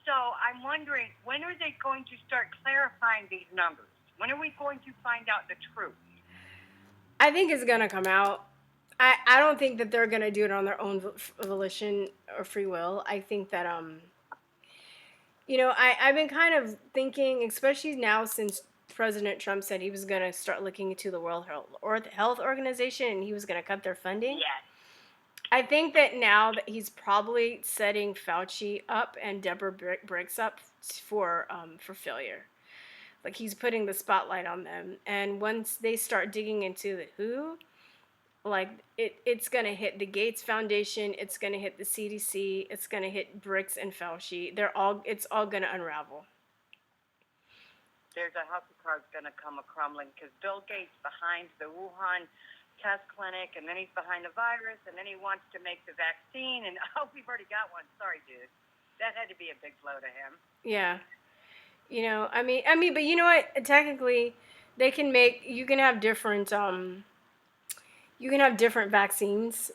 so I'm wondering, when are they going to start clarifying these numbers? When are we going to find out the truth? I think it's going to come out. I don't think that they're going to do it on their own volition or free will. I think that, you know, I've been kind of thinking, especially now since President Trump said he was going to start looking into the World Health Organization and he was going to cut their funding. Yes. I think that now that he's probably setting Fauci up and Deborah Briggs up for failure. Like he's putting the spotlight on them. And once they start digging into the WHO, like it's going to hit the Gates Foundation, it's going to hit the CDC, it's going to hit Briggs and Fauci. It's all going to unravel. There's a house of cards going to come a-crumbling because Bill Gates behind the Wuhan test clinic, and then he's behind the virus, and then he wants to make the vaccine, and we've already got one. Sorry, dude. That had to be a big blow to him. Yeah. You know, I mean, but you know what? Technically, you can have different vaccines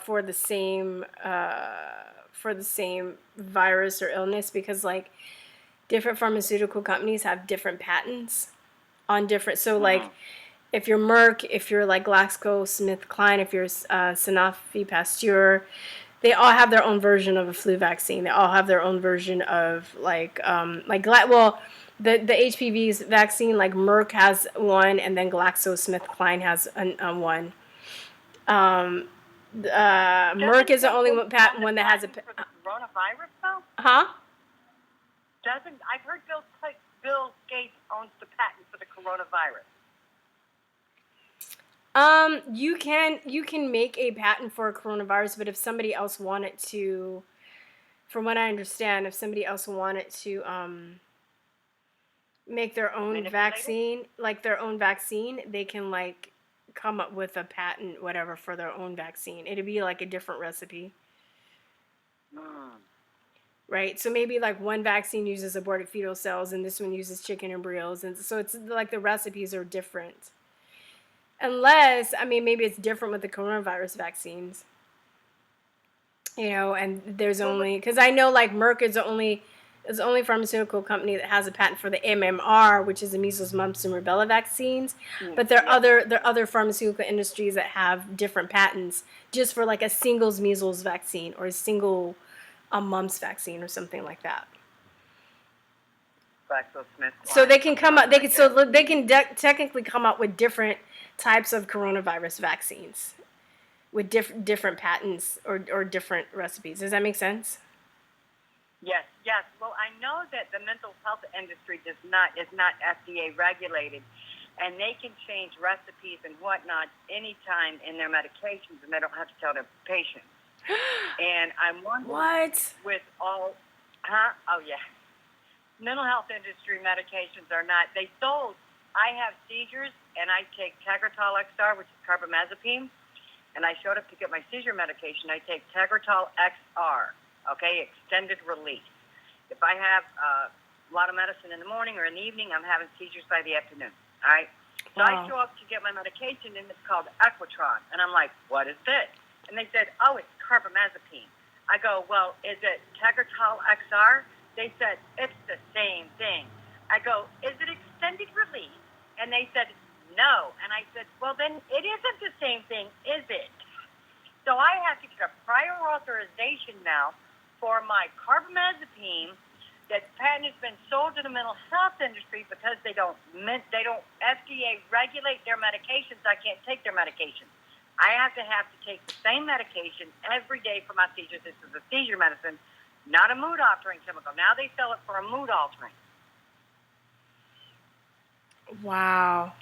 for the same virus or illness because like different pharmaceutical companies have different patents on different. So like, if you're Merck, if you're like GlaxoSmithKline, if you're Sanofi Pasteur, they all have their own version of a flu vaccine. They all have their own version of the HPV vaccine. Like Merck has one, and then GlaxoSmithKline has one. Merck is the only one that has a. For the coronavirus, though? Huh? I've heard Bill Gates owns the patent for the coronavirus. You can make a patent for a coronavirus, but if somebody else wanted to, from what I understand, if somebody else wanted to make their own vaccine, they can like come up with a patent, whatever, for their own vaccine. It'd be like a different recipe. right? So maybe like one vaccine uses aborted fetal cells and this one uses chicken embryos. And so it's like the recipes are different. Unless, I mean, maybe it's different with the coronavirus vaccines, and there's only, because I know like Merck is the only pharmaceutical company that has a patent for the MMR, which is the measles, mumps, and rubella vaccines. But there are other pharmaceutical industries that have different patents just for like a singles measles vaccine or a single mumps vaccine or something like that. So they can come up. They can technically come up with different types of coronavirus vaccines with different patents or different recipes. Does that make sense? Yes. Well, I know that the mental health industry is not FDA regulated, and they can change recipes and whatnot anytime in their medications, and they don't have to tell their patients. And I'm wondering what with all, Oh yeah, mental health industry medications are not. They sold. I have seizures, and I take Tegretol XR, which is carbamazepine, and I showed up to get my seizure medication. I take Tegretol XR. Okay, extended release. If I have a lot of medicine in the morning or in the evening, I'm having seizures by the afternoon. All right? So I show up to get my medication, and it's called Equitron. And I'm like, what is this? And they said, oh, it's carbamazepine. I go, well, is it Tegretol XR? They said, it's the same thing. I go, is it extended release? And they said, no. And I said, well, then it isn't the same thing, is it? So I have to get a prior authorization now for my carbamazepine. That patent has been sold to the mental health industry because they don't FDA regulate their medications. I can't take their medication. I have to take the same medication every day for my seizures. This is a seizure medicine, not a mood altering chemical. Now they sell it for a mood altering. Wow.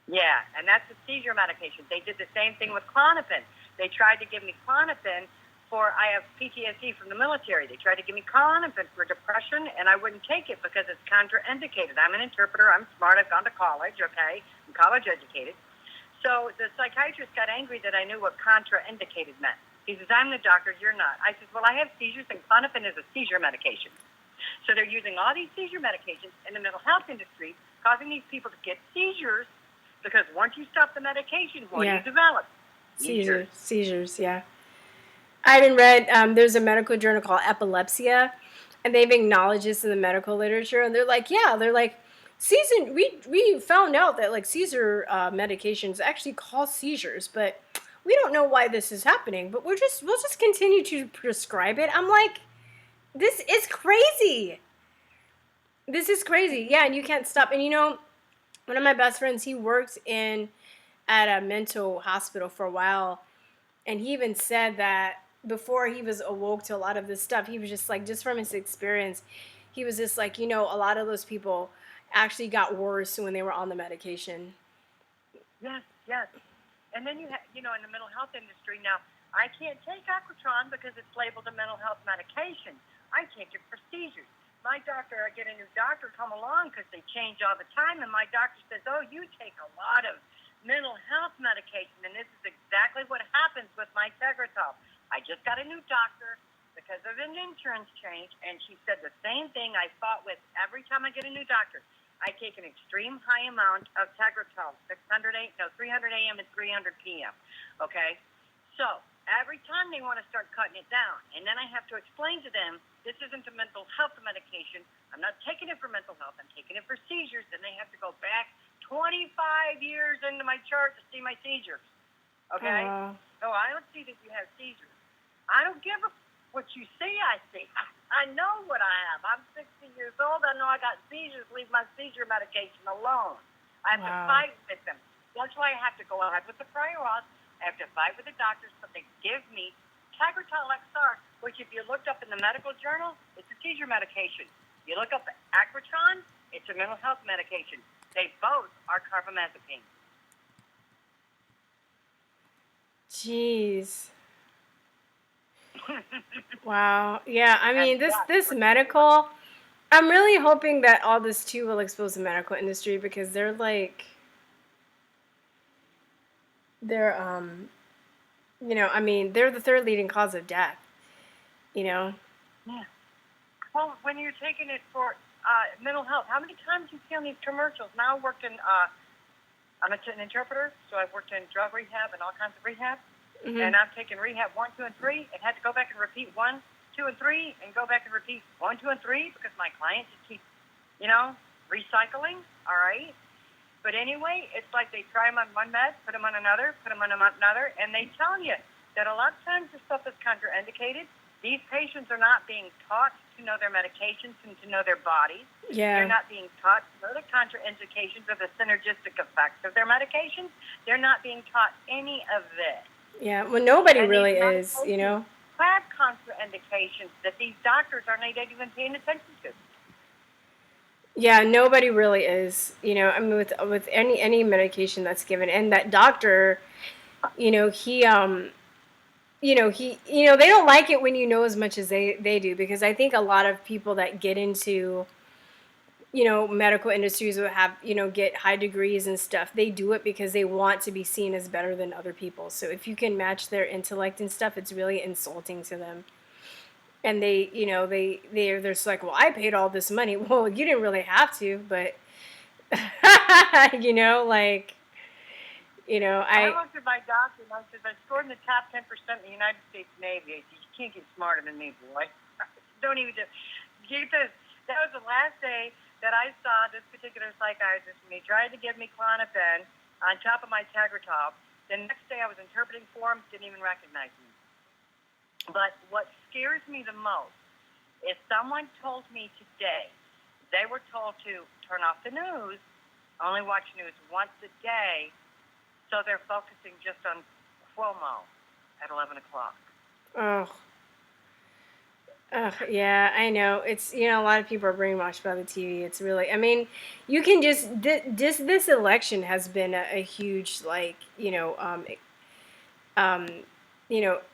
Yeah, and that's a seizure medication. They did the same thing with Klonopin. They tried to give me Klonopin I have PTSD from the military. They tried to give me Klonopin for depression, and I wouldn't take it because it's contraindicated. I'm an interpreter. I'm smart. I've gone to college, okay? I'm college educated. So the psychiatrist got angry that I knew what contraindicated meant. He says, I'm the doctor, you're not. I said, well, I have seizures, and Klonopin is a seizure medication. So they're using all these seizure medications in the mental health industry, causing these people to get seizures, because once you stop the medication, what do you develop? Seizures, yeah. I even read, there's a medical journal called Epilepsia, and they've acknowledged this in the medical literature, and they're like, we found out that like seizure medications actually cause seizures, but we don't know why this is happening, but we'll just continue to prescribe it. I'm like, this is crazy. This is crazy. Yeah, and you can't stop. And one of my best friends, he worked at a mental hospital for a while, and he even said that before he was awoke to a lot of this stuff, he was just like, just from his experience, he was just like, a lot of those people actually got worse when they were on the medication. Yes. And then you have, in the mental health industry now, I can't take Equitron because it's labeled a mental health medication. I take it for seizures. My doctor, I get a new doctor come along because they change all the time, and my doctor says, oh, you take a lot of mental health medication, and this is exactly what happens with my Tegretol. I just got a new doctor because of an insurance change, and she said the same thing I fought with every time I get a new doctor. I take an extreme high amount of Tegretol, 300 a.m. and 300 p.m., okay? So every time they want to start cutting it down, and then I have to explain to them, this isn't a mental health medication. I'm not taking it for mental health. I'm taking it for seizures, and they have to go back 25 years into my chart to see my seizures, okay? So I don't see that you have seizures. I don't give what you see, I see. I know what I have. I'm 60 years old. I know I got seizures. Leave my seizure medication alone. I have to fight with them. That's why I have to go ahead with the prior auth. I have to fight with the doctors so they give me Tegretol XR, which if you looked up in the medical journal, it's a seizure medication. You look up Equitron, it's a mental health medication. They both are carbamazepine. Jeez. Wow. Yeah, I mean, this medical, I'm really hoping that all this too will expose the medical industry, because they're like, they're I mean, they're the third leading cause of death, Yeah. Well, when you're taking it for mental health, how many times do you see on these commercials? Now I worked in, I'm an interpreter, so I've worked in drug rehab and all kinds of rehab. Mm-hmm. And I've taken rehab 1, 2, and 3 and had to go back and repeat 1, 2, and 3 and go back and repeat 1, 2, and 3 because my client just keeps, recycling, all right? But anyway, it's like they try them on one med, put them on another, and they tell you that a lot of times the stuff is contraindicated. These patients are not being taught to know their medications and to know their bodies. Yeah. They're not being taught to know the contraindications or the synergistic effects of their medications. They're not being taught any of this. Yeah, well, nobody And really these is, you know? have contraindications that these doctors are not even paying attention to. Yeah, nobody really is, you know. I mean, with any medication that's given, and that doctor, he they don't like it when you know as much as they do, because I think a lot of people that get into, medical industries will have, get high degrees and stuff. They do it because they want to be seen as better than other people. So if you can match their intellect and stuff, it's really insulting to them. And they're just like, well, I paid all this money. Well, you didn't really have to, but I looked at my doctor and I said, I scored in the top 10% in the United States Navy. I said, you can't get smarter than me, boy. Don't even do. Get this. That was the last day that I saw this particular psychiatrist, and he tried to give me Klonopin on top of my Tegretol. The next day I was interpreting for him, didn't even recognize me. But what scares me the most is someone told me today they were told to turn off the news, only watch news once a day, so they're focusing just on Cuomo at 11 o'clock. Oh, yeah, I know. It's, a lot of people are brainwashed by the TV. It's really, I mean, you can just, this election has been a huge,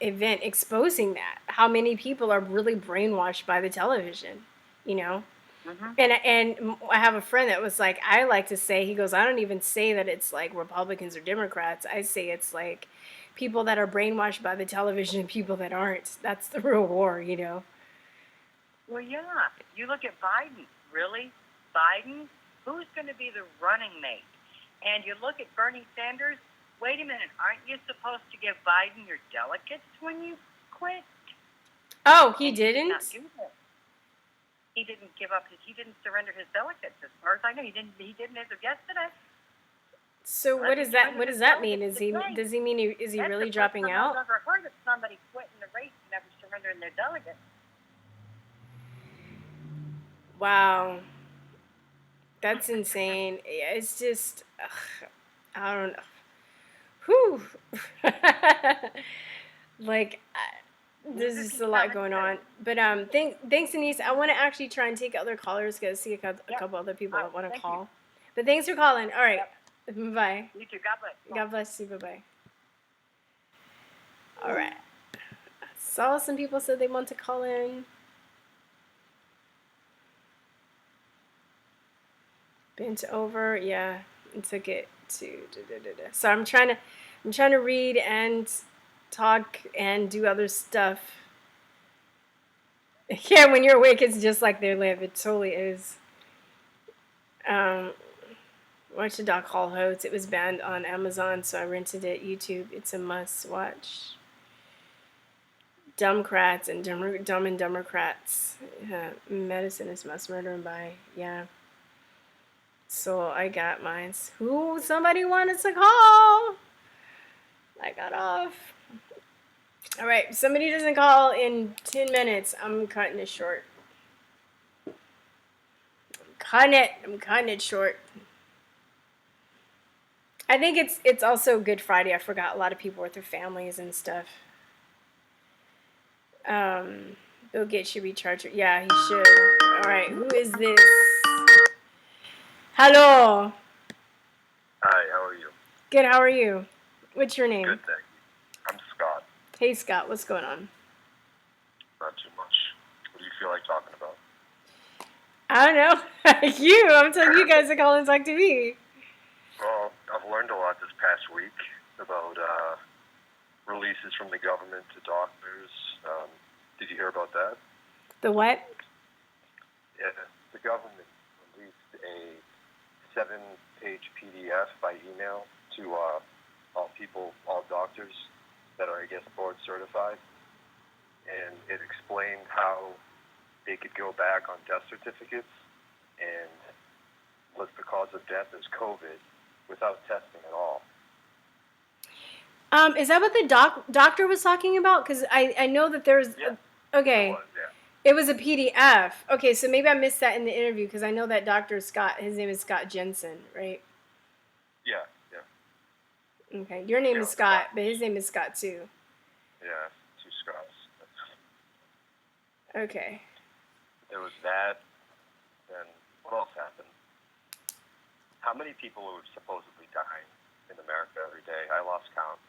event exposing that. How many people are really brainwashed by the television, Mm-hmm. And I have a friend that was like, I like to say, he goes, I don't even say that it's like Republicans or Democrats. I say it's like people that are brainwashed by the television and people that aren't. That's the real war, Well, yeah. You look at Biden. Really? Biden? Who's going to be the running mate? And you look at Bernie Sanders. Wait a minute. Aren't you supposed to give Biden your delegates when you quit? Oh, he and didn't? He did not do that. He didn't give up he didn't surrender his delegates, as far as I know. He didn't as of yesterday. So what does that mean? Does he mean is he really dropping out? I've ever heard of somebody quitting the race and never surrendering their delegates. Wow. That's insane. Yeah, it's just, I don't know. Whew. There's just a lot going on. But thanks, Denise. I want to actually try and take other callers because I see a couple other people that want to call. But thanks for calling. All right. Yep. Bye. You too. God bless. God bless you. Bye-bye. All right. I saw some people said they want to call in. Bent over. Yeah. It took it to So I'm trying to read and talk and do other stuff. Yeah, when you're awake, it's just like they live. It totally is. Watch the doc Hall Hotes. It was banned on Amazon, so I rented it. YouTube. It's a must watch. Dumbcrats and Dumb and Democrats. Medicine is mass murder and by. Yeah. So I got mine. Who somebody wanted to call? I got off. All right, if somebody doesn't call in 10 minutes, I'm cutting it short. I'm cutting it short. I think it's also Good Friday. I forgot a lot of people with their families and stuff. Bill Gates should be charged. Yeah, he should. All right, who is this? Hello. Hi, how are you? Good, how are you? What's your name? Good, thank you. I'm Scott. Hey, Scott, what's going on? Not too much. What do you feel like talking about? I don't know. I'm telling you guys to call and talk to me. Well, I've learned a lot this past week about releases from the government to doctors. Did you hear about that? The what? the government released a 7-page PDF by email to all doctors that are, I guess, board certified, and it explained how they could go back on death certificates and list the cause of death as COVID without testing at all. Is that what the doctor was talking about? Because I know that there's okay. It was a PDF. Okay, so maybe I missed that in the interview because I know that Dr. Scott, his name is Scott Jensen, right? Yeah. Okay, your name is Scott, but his name is Scott too. Yeah, 2 Scotts. Okay. There was that, and what else happened? How many people were supposedly dying in America every day? I lost count.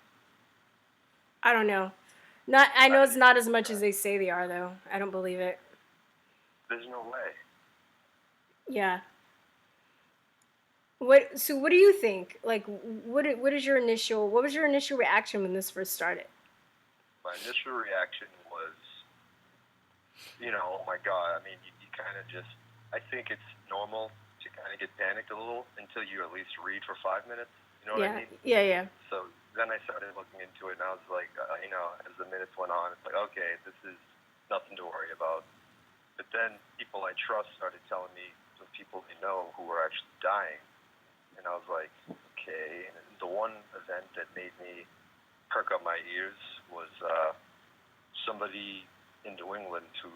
I don't know. I know it's not as much as they say they are, though. I don't believe it. There's no way. Yeah. So what do you think? Like, what was your initial reaction when this first started? My initial reaction was, oh my God. I mean, you kind of just, I think it's normal to kind of get panicked a little until you at least read for 5 minutes. You know what I mean? Yeah. So then I started looking into it, and I was like, as the minutes went on, it's like, okay, this is nothing to worry about. But then people I trust started telling me some people they know who were actually dying. And I was like, okay. And the one event that made me perk up my ears was somebody in New England who,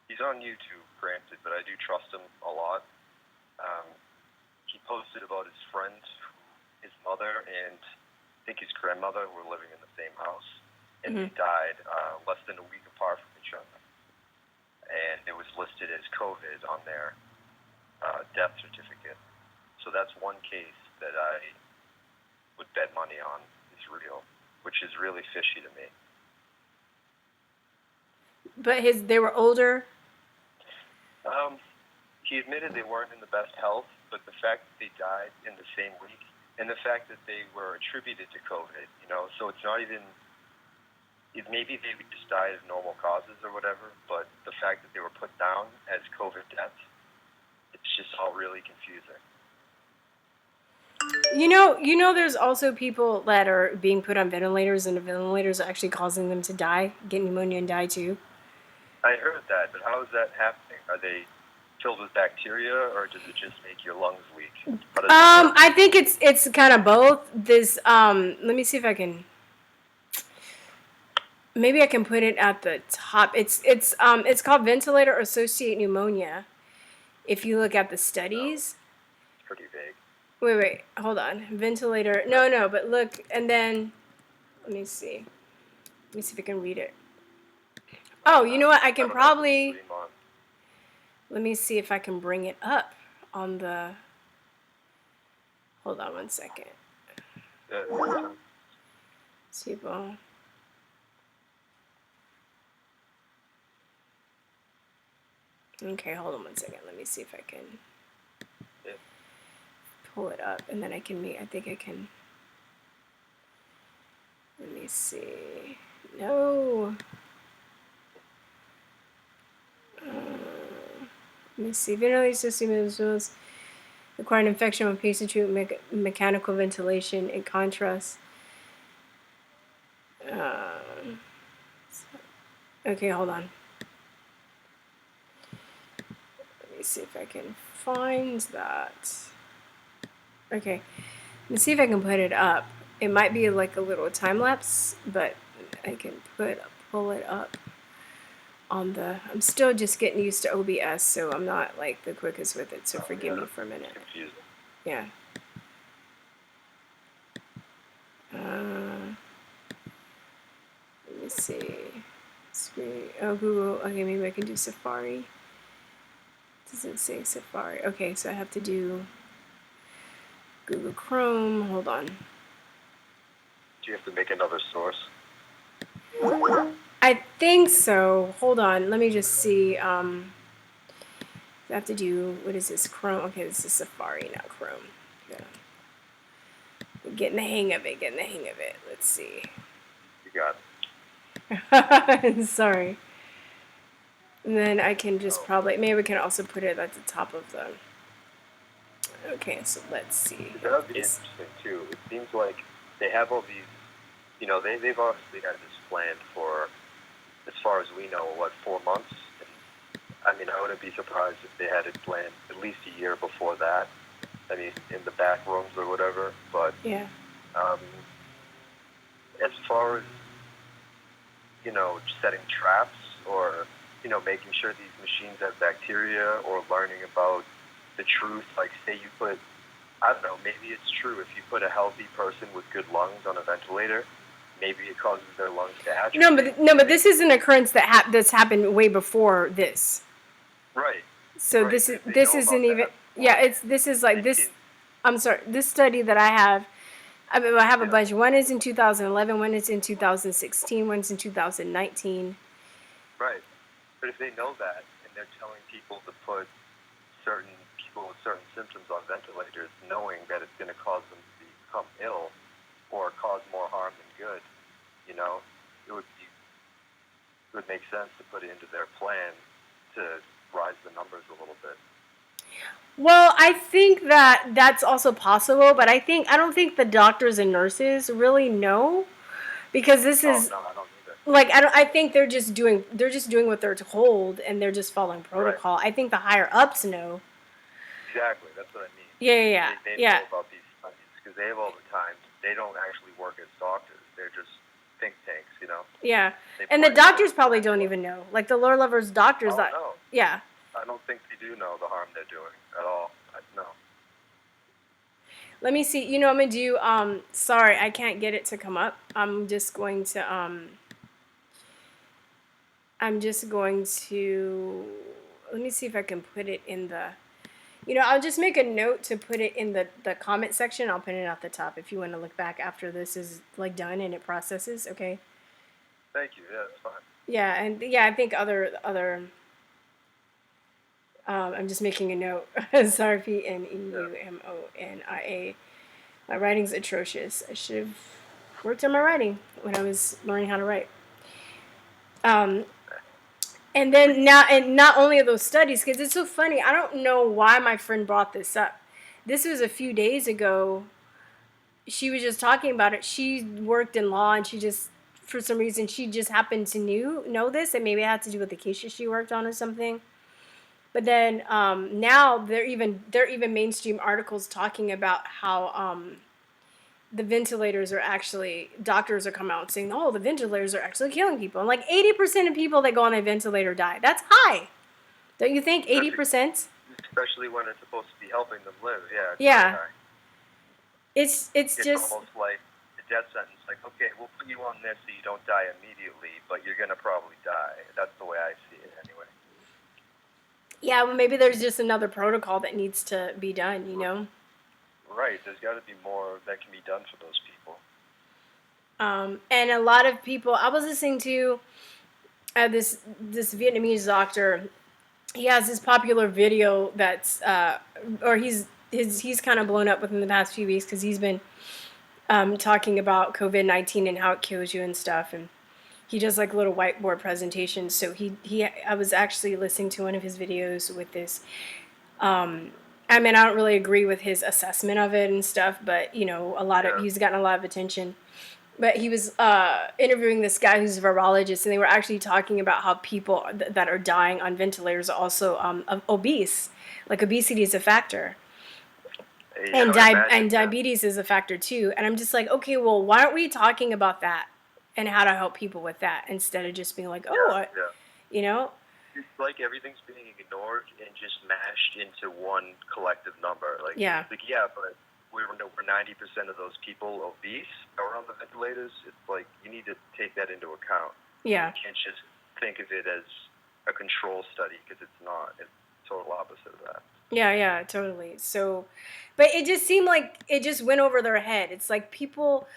he's on YouTube, granted, but I do trust him a lot. He posted about his friend, his mother, and I think his grandmother were living in the same house. And they died less than a week apart from each other. And it was listed as COVID on their death certificate. So that's one case that I would bet money on is real, which is really fishy to me. But they were older? He admitted they weren't in the best health, but the fact that they died in the same week, and the fact that they were attributed to COVID, so it's not even, maybe they just died of normal causes or whatever, but the fact that they were put down as COVID deaths, it's just all really confusing. There's also people that are being put on ventilators, and the ventilators are actually causing them to die, get pneumonia and die too. I heard that, but how is that happening? Are they filled with bacteria, or does it just make your lungs weak? I think it's kind of both. This let me see if I can. Maybe I can put it at the top. It's called ventilator associated pneumonia. If you look at the studies. It's pretty vague. Wait, hold on. Ventilator. No, but look, and then let me see. Let me see if I can read it. Oh, you know what? I can probably. Let me see if I can bring it up on the. Hold on 1 second. People. Okay, hold on 1 second. Let me see if I can pull it up, and then I think I can. Let me see. No. Let me see. Ventilator system is requiring infection with patient treatment, mechanical ventilation, in contrast. Okay, hold on. Let me see if I can find that. Okay, let's see if I can put it up. It might be like a little time lapse, but I can pull it up on the. I'm still just getting used to OBS, so I'm not like the quickest with it. So forgive me for a minute. Yeah. Let me see. Screen. Oh, Google. Okay, maybe I can do Safari. Does it say Safari? Okay, so I have to do Google Chrome. Hold on. Do you have to make another source? I think so. Hold on. Let me just see. I have to do, what is this? Chrome. Okay, this is Safari, not Chrome. Yeah. Getting the hang of it. Let's see. You got it. Sorry. And then I can just Oh. probably, maybe we can also put it at the top of the, okay, so let's see. That would be interesting too. It seems like they have all these, you know, they've obviously had this planned for, as far as we know, 4 months? And, I mean, I wouldn't be surprised if they had it planned at least a year before that. I mean, in the back rooms or whatever. But Yeah. As far as, you know, setting traps or, you know, making sure these machines have bacteria or learning about the truth, like say you put, I don't know, maybe it's true if you put a healthy person with good lungs on a ventilator, maybe it causes their lungs to atrophy. No, but this is an occurrence that's happened way before this. Right. So right. this isn't even, yeah, this is like this, I'm sorry, this study that I have a bunch. One is in 2011, one is in 2016, one's in 2019. Right. But if they know that and they're telling people to put certain people with certain symptoms on ventilators, knowing that it's going to cause them to become ill or cause more harm than good, you know, it would make sense to put it into their plan to rise the numbers a little bit. Well, I think that's also possible, but I don't think the doctors and nurses really know, because this is no, I don't either. like I think they're just doing what they're told, and they're just following protocol. Right. I think the higher ups know. Exactly, that's what I mean. Yeah. They know about these studies because they have all the time. They don't actually work as doctors. They're just think tanks, you know. Yeah, and the doctors probably don't even know. Like the lower levels doctors. No. Yeah. I don't think they do know the harm they're doing at all. No. Let me see. You know, I'm gonna do. Sorry, I can't get it to come up. I'm just going to. Let me see if I can put it in the. You know, I'll just make a note to put it in the comment section. I'll put it at the top if you want to look back after this is like done and it processes. Okay. Thank you. Yeah, that's fine. Yeah, and I think other. I'm just making a note. SRPNEUMONIA. My writing's atrocious. I should have worked on my writing when I was learning how to write. And then not only are those studies, because it's so funny. I don't know why my friend brought this up. This was a few days ago. She was just talking about it. She worked in law, and she just, for some reason, she just happened to know this, and maybe it had to do with the cases she worked on or something. But then now there are even mainstream articles talking about how the ventilators are actually, doctors are coming out saying, oh, the ventilators are actually killing people. And like 80% of people that go on a ventilator die. That's high. Don't you think? 80%? Especially when it's supposed to be helping them live. Yeah. It's just almost like a death sentence. Like, okay, we'll put you on this so you don't die immediately, but you're going to probably die. That's the way I see it anyway. Yeah, well, maybe there's just another protocol that needs to be done, you know? Right, there's got to be more that can be done for those people. And a lot of people, I was listening to this Vietnamese doctor. He has this popular video that's, or he's kind of blown up within the past few weeks because he's been talking about COVID-19 and how it kills you and stuff, and he does like little whiteboard presentations. So I was actually listening to one of his videos with this. I mean, I don't really agree with his assessment of it and stuff, but you know, he's gotten a lot of attention. But he was interviewing this guy who's a virologist, and they were actually talking about how people that are dying on ventilators are also obese. Like obesity is a factor. And diabetes is a factor too. And I'm just like, okay, well, why aren't we talking about that and how to help people with that instead of just being like, you know? It's like everything's being ignored and just mashed into one collective number. Like, but we're 90% of those people obese are on the ventilators. It's like you need to take that into account. Yeah. You can't just think of it as a control study because it's not. It's total opposite of that. Yeah, totally. So, but it just seemed like it just went over their head. It's like people,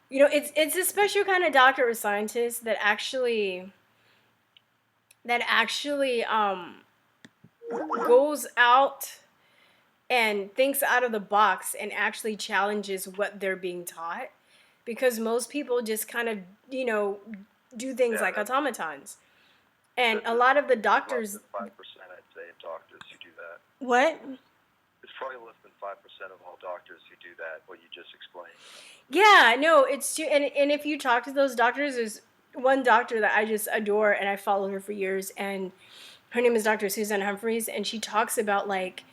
you know, it's a special kind of doctor or scientist that actually goes out and thinks out of the box and actually challenges what they're being taught, because most people just kind of, you know, do things like automatons. And a lot of the Less doctors, than 5%, I'd say, of doctors who do that. what? It's probably less than 5% of all doctors who do that, what you just explained. Yeah, no, it's true. And if you talk to those doctors, there's one doctor that I just adore and I followed her for years, and her name is Dr. Susan Humphreys, and she talks about like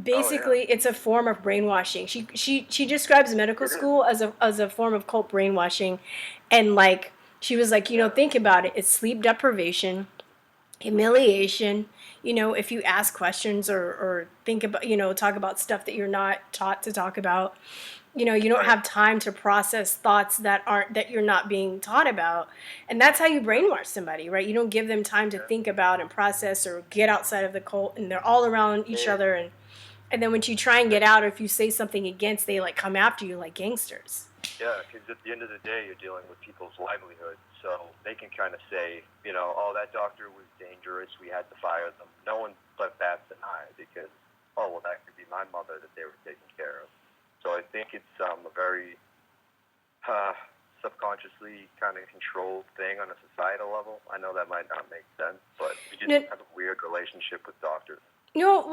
basically it's a form of brainwashing. She describes medical school as a form of cult brainwashing, and like she was like, think about it. It's sleep deprivation, humiliation. If you ask questions or think about, talk about stuff that you're not taught to talk about, you don't have time to process thoughts that you're not being taught about. And that's how you brainwash somebody, right? You don't give them time to think about and process or get outside of the cult, and they're all around each other. And then when you try and get out, or if you say something against, they like come after you like gangsters. Yeah, because at the end of the day, you're dealing with people's livelihood. So they can kind of say, oh, that doctor was dangerous, we had to fire them. No one but bats an eye because, that could be my mother that they were taking care of. So I think it's a very subconsciously kind of controlled thing on a societal level. I know that might not make sense, but we just have a weird relationship with doctors. No,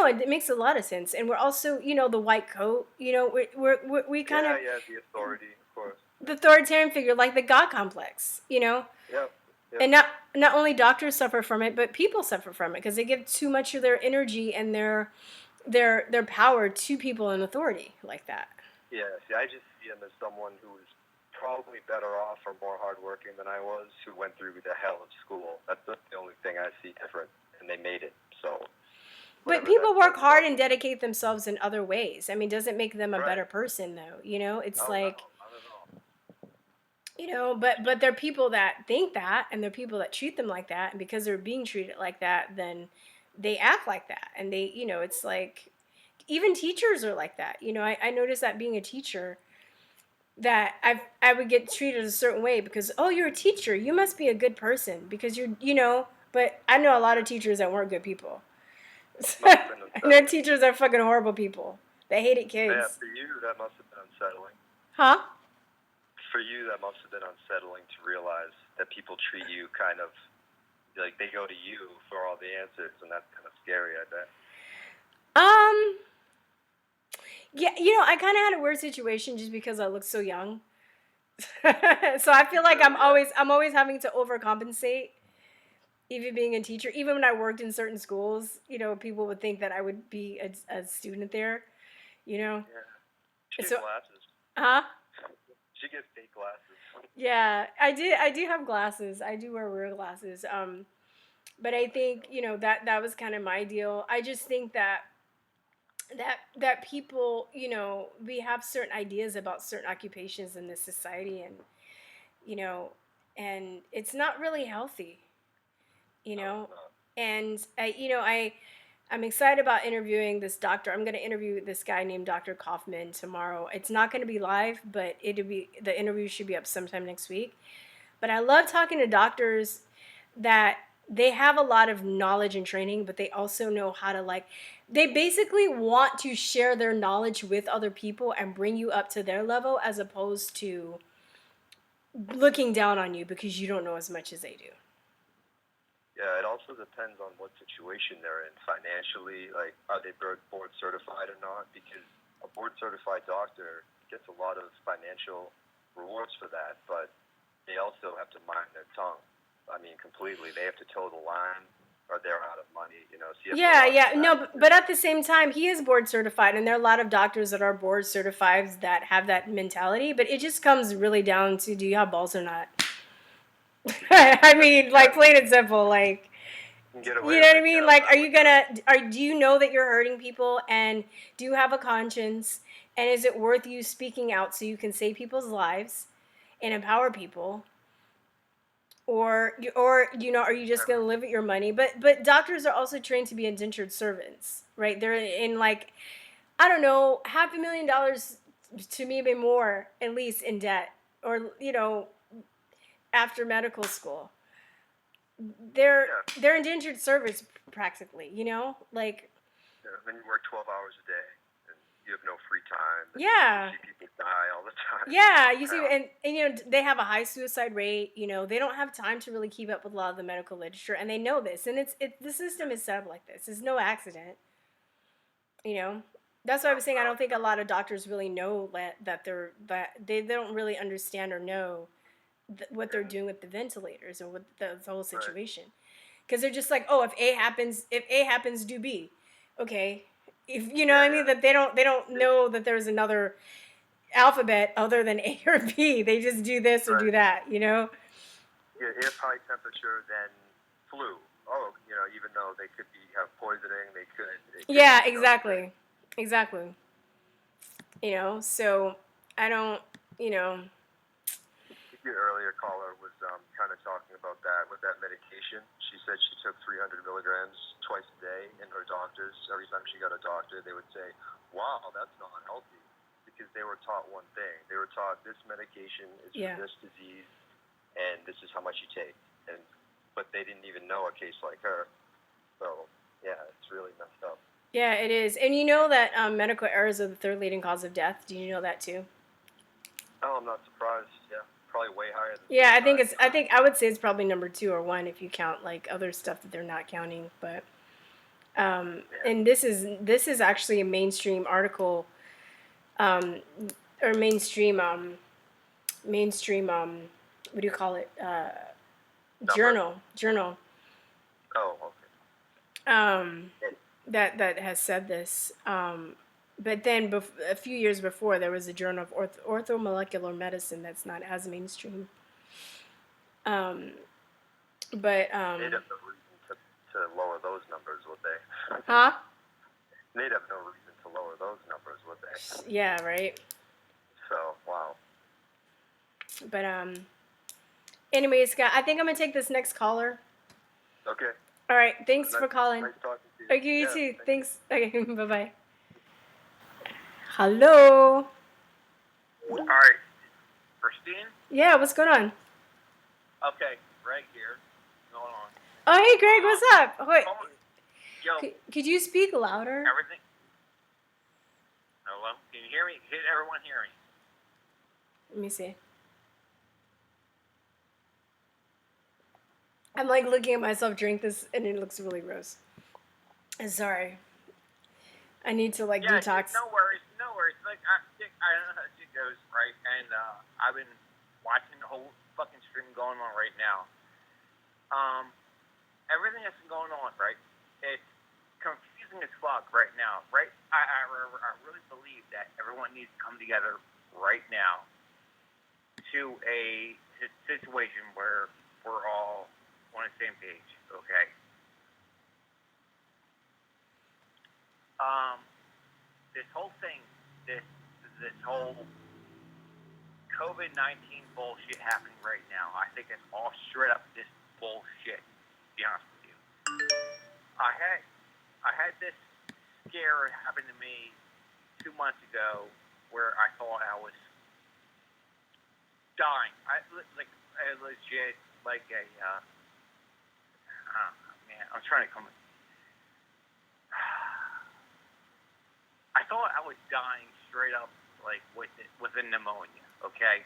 it makes a lot of sense, and we're also, the white coat. We kind of the authority, of course. The authoritarian figure, like the God complex. Yep. And not only doctors suffer from it, but people suffer from it because they give too much of their energy and their power to people in authority like that. Yeah, see, I just see him as someone who was probably better off or more hardworking than I was, who went through the hell of school. That's the only thing I see different, and they made it. So. But people work hard and dedicate themselves in other ways. I mean, doesn't make them a better person, though. It's like. But there are people that think that, and there are people that treat them like that, and because they're being treated like that, then they act like that, and they, it's like, even teachers are like that. I noticed that being a teacher, that I would get treated a certain way because, oh, you're a teacher, you must be a good person because you're, but I know a lot of teachers that weren't good people. And there are teachers that are fucking horrible people that hated kids. Yeah, for you, that must have been unsettling. Huh? For you, that must have been unsettling to realize that people treat you kind of like they go to you for all the answers, and that's kind of scary, I bet. Yeah, I kind of had a weird situation just because I look so young. So I feel like I'm always having to overcompensate, even being a teacher. Even when I worked in certain schools, people would think that I would be a student there, Yeah. She gets glasses. Huh? She gets fake glasses. Yeah, I do have glasses. I do wear real glasses. But I think, that was kind of my deal. I just think that people, we have certain ideas about certain occupations in this society, and and it's not really healthy, and I'm excited about interviewing this doctor. I'm going to interview this guy named Dr. Kaufman tomorrow. It's not going to be live, but the interview should be up sometime next week. But I love talking to doctors that they have a lot of knowledge and training, but they also know how to they basically want to share their knowledge with other people and bring you up to their level, as opposed to looking down on you because you don't know as much as they do. Yeah, it also depends on what situation they're in financially. Like, are they board certified or not? Because a board certified doctor gets a lot of financial rewards for that, but they also have to mind their tongue. I mean, completely. They have to toe the line, or they're out of money. So No, but at the same time, he is board certified, and there are a lot of doctors that are board certified that have that mentality. But it just comes really down to, do you have balls or not? I mean, plain and simple, you know what I mean? Do you know that you're hurting people, and do you have a conscience, and is it worth you speaking out so you can save people's lives and empower people? Or are you just going to live with your money? But doctors are also trained to be indentured servants, right? They're in I don't know, $500,000 to maybe more, at least, in debt, or after medical school. They're indentured servants practically, Then you work 12 hours a day, and you have no free time. Yeah. You see people die all the time. Yeah, you see, and you know, they have a high suicide rate. You know, they don't have time to really keep up with a lot of the medical literature, and they know this. And the system is set up like this. It's no accident. You know, that's why I was saying I don't think a lot of doctors really know that they don't really understand or know what they're doing with the ventilators or with the whole situation, because they're just like, oh, if A happens, do B. Okay, if you know what I mean, that they don't know that there's another alphabet other than A or B. They just do this or do that, you know? Yeah, if high temperature, then flu. Oh, you know, even though they could have poisoning, they could. Yeah, exactly. Exactly. You know, so I don't, you know. Your earlier caller was kind of talking about that with that medication. She said she took 300 milligrams twice a day, and her doctors, every time she got a doctor, they would say, wow, that's not healthy. Because they were taught one thing. They were taught this medication is for this disease, and this is how much you take. But they didn't even know a case like her. So, yeah, it's really messed up. Yeah, it is. And you know that medical errors are the third leading cause of death. Do you know that too? Oh, I'm not surprised. Yeah, probably way higher than Yeah, I would say it's probably number 2 or 1 if you count like other stuff that they're not counting. But and this is actually a mainstream article, or mainstream what do you call it? Journal. Oh, okay. That has said this. But then a few years before, there was a journal of orthomolecular medicine that's not as mainstream. But they'd have no reason to lower those numbers, would they? Huh? They'd have no reason to lower those numbers, would they? Yeah, right. So, wow. But anyway, Scott, I think I'm gonna take this next caller. Okay. All right. Thanks for calling. Nice talking to you. Okay, you too. Thanks. Okay, bye-bye. Hello. All right. Virstyne? Yeah, what's going on? Okay, Greg here. What's going on? Oh, hey, Greg, what's up? Wait. Yo. Could you speak louder? Everything. Hello? Can you hear me? Can everyone hear me? Let me see. I'm like looking at myself drink this, and it looks really gross. I'm sorry. I need to detox. No worries. Like I don't know how shit goes, right? And I've been watching the whole fucking stream going on right now. Everything that's been going on, right? It's confusing as fuck right now, right? I really believe that everyone needs to come together right now to a situation where we're all on the same page, okay? This whole thing, this whole COVID-19 bullshit happening right now, I think it's all straight up this bullshit, to be honest with you. I had this scare happen to me 2 months ago where I thought I was dying. I legit, like a, man, I'm trying to come. I thought I was dying straight up, like with a pneumonia, okay?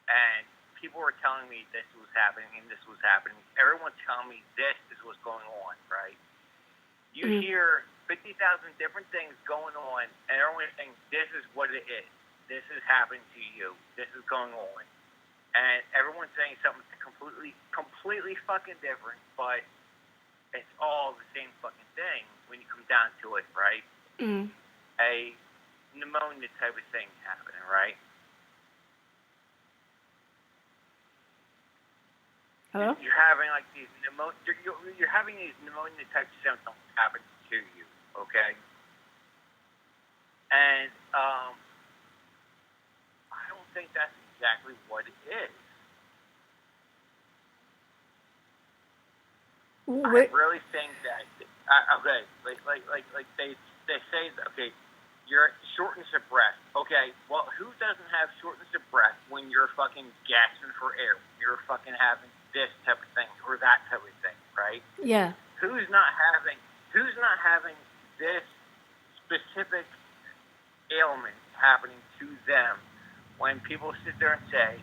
And people were telling me this was happening and this was happening. Everyone's telling me this is what's going on, right? You hear 50,000 different things going on, and everyone's saying this is what it is. This is happening to you. This is going on. And everyone's saying something completely fucking different, but it's all the same fucking thing when you come down to it, right? A pneumonia type of thing happening, right? Hello? You're having like these you're having these pneumonia type symptoms happen to you, okay? And I don't think that's exactly what it is. I really think that okay, like they say that, okay, you're shortness of breath. Okay, well, who doesn't have shortness of breath when you're fucking gasping for air? You're fucking having this type of thing or that type of thing, right? Yeah. Who's not having this specific ailment happening to them when people sit there and say,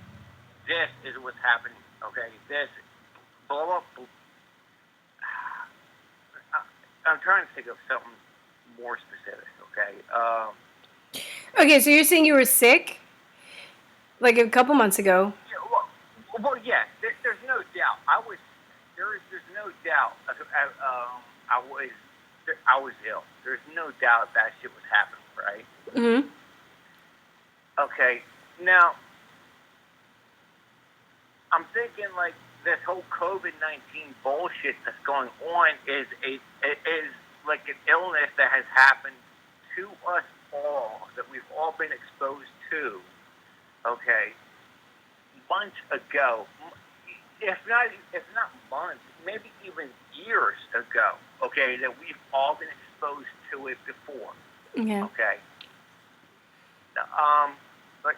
this is what's happening, okay? This, blah, blah, blah. I'm trying to think of something more specific, okay? Okay, so you're saying you were sick? Like a couple months ago? Yeah, well yeah, there's no doubt. There's no doubt I was ill. There's no doubt that shit was happening, right? Mm-hmm. Okay, now, I'm thinking like this whole COVID-19 bullshit that's going on is like an illness that has happened to us all, that we've all been exposed to, okay, months ago, if not months, maybe even years ago, okay, that we've all been exposed to it before, Yeah. okay. Like,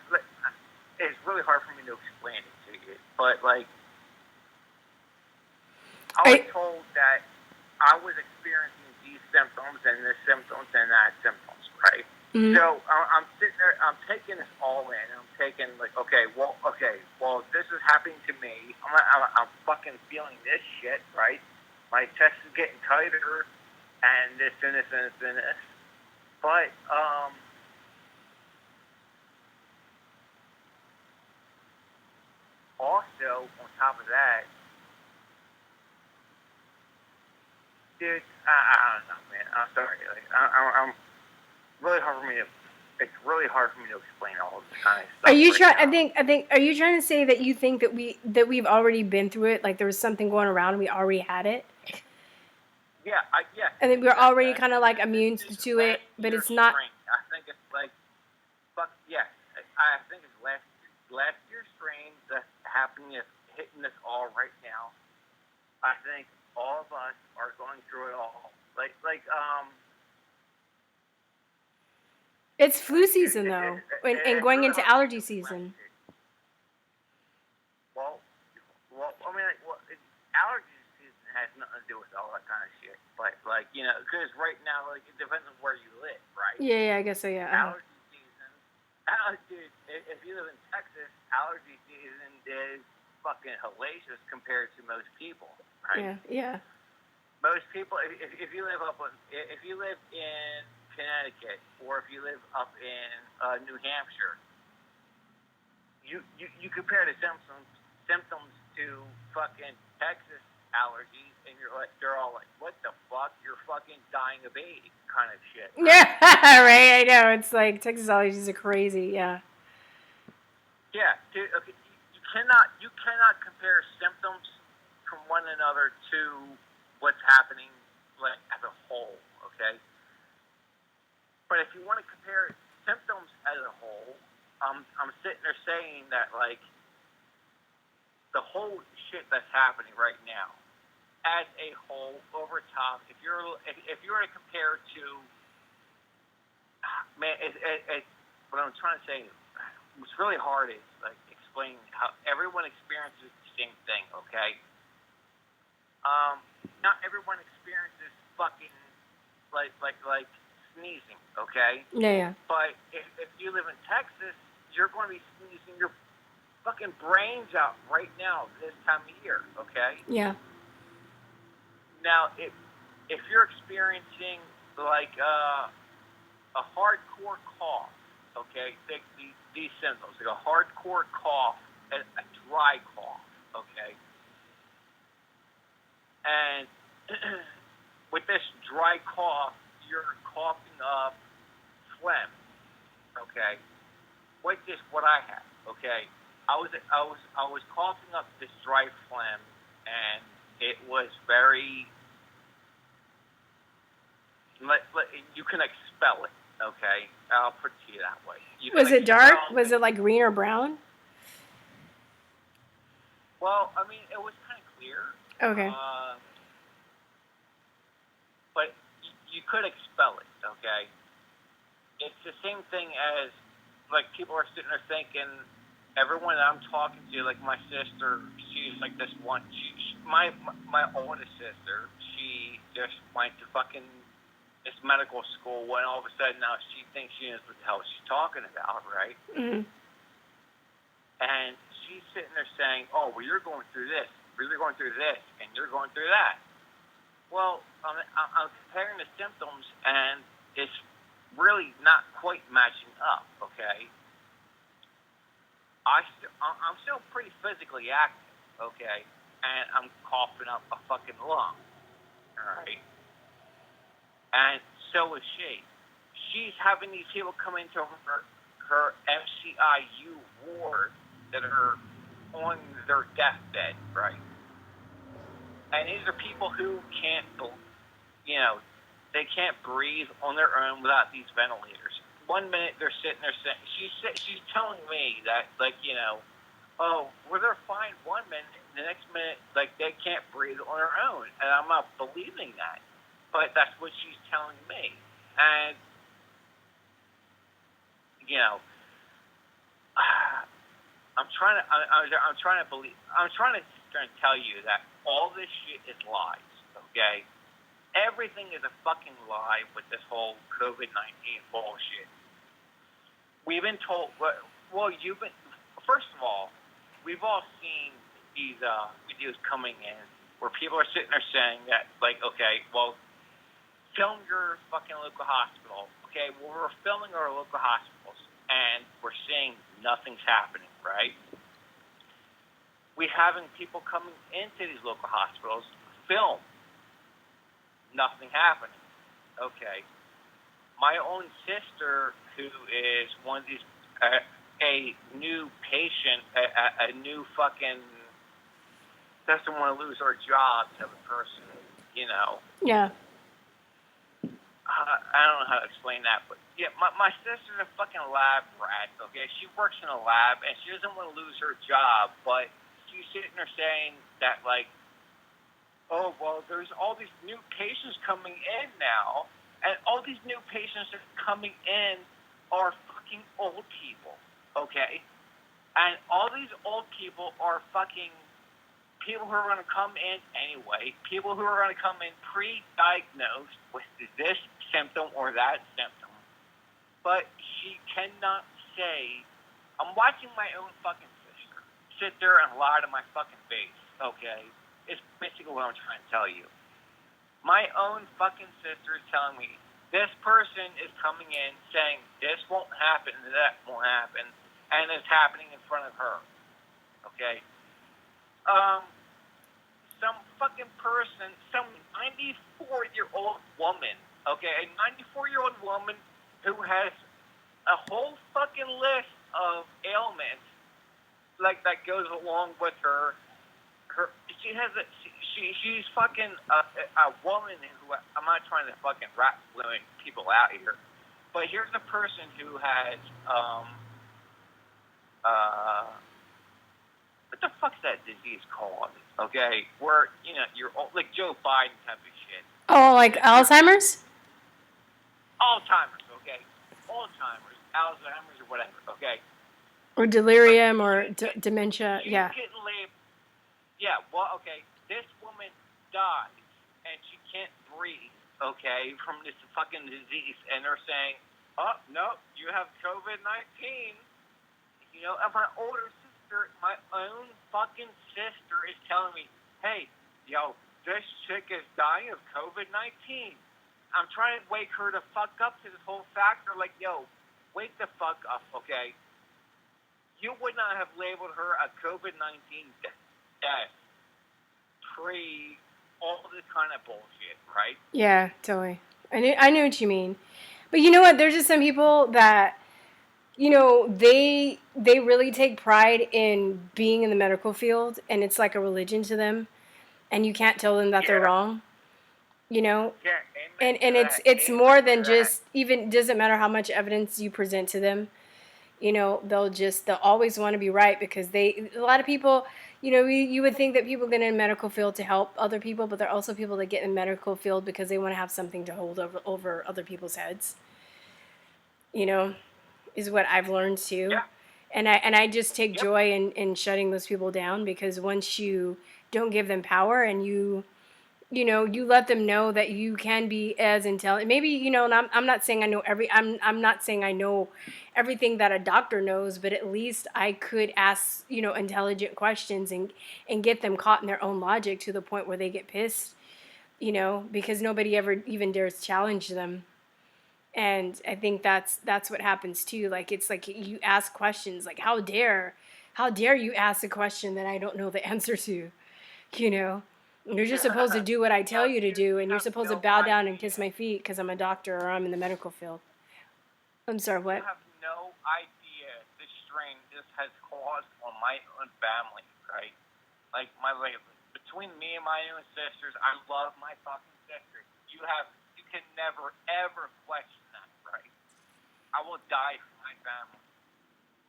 it's really hard for me to explain it to you, but like, I was told that I was experiencing these symptoms and this symptoms and that symptoms, right? Mm-hmm. So I'm sitting there, I'm taking this all in. I'm taking like, okay, well, this is happening to me. I'm fucking feeling this shit, right? My chest is getting tighter, and this and this and this and this. But also on top of that, dude, I don't know, man. I'm sorry. Like, I'm really hard for me to. It's really hard for me to explain all this kind of stuff. Are you right trying? now. I think. Are you trying to say that you think that we've already been through it? Like there was something going around and we already had it? Yeah, yeah. I think we're already kind of like immune to it, but it's not. Strain. I think it's like, fuck yeah. I think it's last year's strain that's happening, is hitting us all right now. I think all of us are going through it all. It's flu season though, and going into allergy season. Well, I mean, allergy season has nothing to do with all that kind of shit. But like, you know, because right now, like, it depends on where you live, right? Yeah, I guess so. Yeah. Allergy season. Dude, if you live in Texas, allergy season is fucking hellacious compared to most people, right? Yeah. Most people, if you live if you live in Connecticut, or if you live up in New Hampshire, you compare the symptoms to fucking Texas allergies, and they're all like, what the fuck? You're fucking dying of AIDS, kind of shit. Yeah, right. I know. It's like Texas allergies are crazy. Yeah. Yeah, dude. Okay, you cannot compare symptoms from one another to what's happening like as a whole. Okay. But if you want to compare symptoms as a whole, I'm sitting there saying that, like, the whole shit that's happening right now, as a whole, over top, if you were to compare to, man, what I'm trying to say, what's really hard is, like, explaining how everyone experiences the same thing, okay? Not everyone experiences fucking, like sneezing, okay? Yeah. But if you live in Texas, you're going to be sneezing your fucking brains out right now this time of year, okay? Yeah. Now, if you're experiencing like a hardcore cough, okay, these symptoms, like a hardcore cough, a dry cough, okay, and with this dry cough, you're coughing up phlegm, okay, which is what I have, okay. I was coughing up this dry phlegm, and it was very, you can expel it, okay. I'll put it to you that way. Was it dark? Was it like green or brown? Well, I mean, it was kind of clear. Okay. But you could expel it, okay? It's the same thing as, like, people are sitting there thinking, everyone that I'm talking to, like my sister, she's like this one, my oldest sister, she just went to fucking this medical school when all of a sudden now she thinks she knows what the hell she's talking about, right? Mm-hmm. And she's sitting there saying, oh, well, you're going through this, you're going through this, and you're going through that. Well, I'm comparing the symptoms, and it's really not quite matching up, okay? I'm still pretty physically active, okay? And I'm coughing up a fucking lung, all right? And so is she. She's having these people come into her MCIU ward that are on their deathbed, right? And these are people who can't, they can't breathe on their own without these ventilators. 1 minute they're sitting there saying, she's telling me that, oh, well, they're fine 1 minute, the next minute, they can't breathe on their own. And I'm not believing that. But that's what she's telling me. And, I'm trying to tell you that all this shit is lies, okay? Everything is a fucking lie with this whole COVID-19 bullshit. We've been told, first of all, we've all seen these videos coming in where people are sitting there saying that, okay, well, film your fucking local hospital. Okay, well, we're filming our local hospitals, and we're seeing nothing's happening, right? We're having people coming into these local hospitals, film, nothing happening. Okay. My own sister, who is one of these, a new patient, a new fucking, doesn't want to lose her job type of person, Yeah. I don't know how to explain that, but yeah, my sister's a fucking lab rat, okay? She works in a lab, and she doesn't want to lose her job, but she's sitting there saying that, oh, well, there's all these new patients coming in now, and all these new patients that are coming in are fucking old people, okay? And all these old people are fucking people who are going to come in anyway, people who are going to come in pre-diagnosed with this symptom or that symptom. But she cannot say, I'm watching my own fucking sister sit there and lie to my fucking face, okay? It's basically what I'm trying to tell you. My own fucking sister is telling me, this person is coming in saying this won't happen, that won't happen, and it's happening in front of her, okay? Some fucking person, some 94-year-old woman, okay, a 94-year-old woman who has a whole fucking list of ailments, that goes along with her. She's fucking a woman who, I'm not trying to fucking rat people out here, but here's a person who has, what the fuck's that disease called? Okay, where, you're like Joe Biden type of shit. Oh, like Alzheimer's? Alzheimer's, okay? Alzheimer's or whatever, okay? Or delirium or dementia, She's yeah. getting labeled. Yeah, well, okay, this woman died, and she can't breathe, okay, from this fucking disease, and they're saying, oh, no, you have COVID-19. And my older sister, my own fucking sister is telling me, hey, this chick is dying of COVID-19. I'm trying to wake her to fuck up to this whole factor, wake the fuck up, okay? You would not have labeled her a COVID-19 death pre all this kind of bullshit, right? Yeah, totally. I knew what you mean. But you know what? There's just some people that, they really take pride in being in the medical field, and it's like a religion to them, and you can't tell them that they're wrong, Yeah, and it's more than just, even, doesn't matter how much evidence you present to them, they'll always want to be right, because a lot of people, you would think that people get in the medical field to help other people, but there are also people that get in the medical field because they want to have something to hold over other people's heads, is what I've learned too. Yeah. And I just take joy in shutting those people down, because once you don't give them power and you you let them know that you can be as intelligent. Maybe, and I'm not saying I know I'm not saying I know everything that a doctor knows, but at least I could ask, intelligent questions and get them caught in their own logic to the point where they get pissed, because nobody ever even dares challenge them. And I think that's what happens too. Like, it's like you ask questions like, how dare you ask a question that I don't know the answer to, you know? You're just supposed to do what I tell you to do, and you're supposed to bow down and kiss my feet because I'm a doctor or I'm in the medical field. I'm sorry, what? You have no idea the strain this has caused on my own family, right? Like, between me and my own sisters, I love my fucking sisters. You can never, ever question that, right? I will die for my family.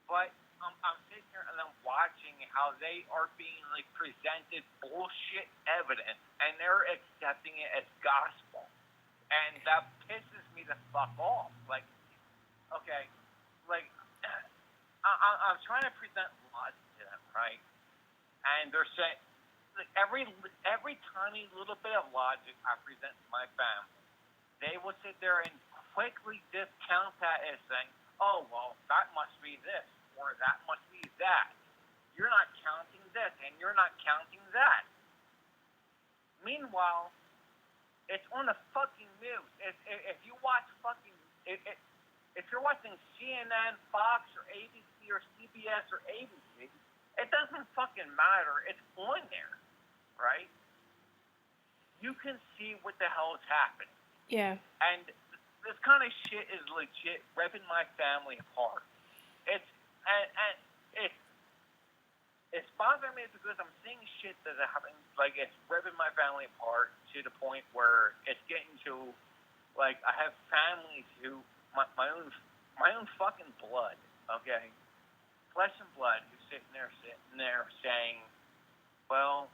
But I'm sitting here and I'm watching how they are being like presented bullshit evidence, and they're accepting it as gospel, and that pisses me the fuck off. Like, okay, like I'm trying to present logic to them, right? And they're saying like every tiny little bit of logic I present to my family, they will sit there and quickly discount that as saying, oh, well, that must be this, or that must be that. You're not counting this, and you're not counting that. Meanwhile, it's on the fucking news. If you watch fucking, if you're watching CNN, Fox, or ABC, or CBS, or ABC, it doesn't fucking matter. It's on there, right? You can see what the hell is happening. Yeah. And this kind of shit is legit ripping my family apart. It's bothering me because I'm seeing shit that is happening, like it's ripping my family apart to the point where it's getting to, like, I have families who my own fucking blood, okay, flesh and blood, who's sitting there saying, well,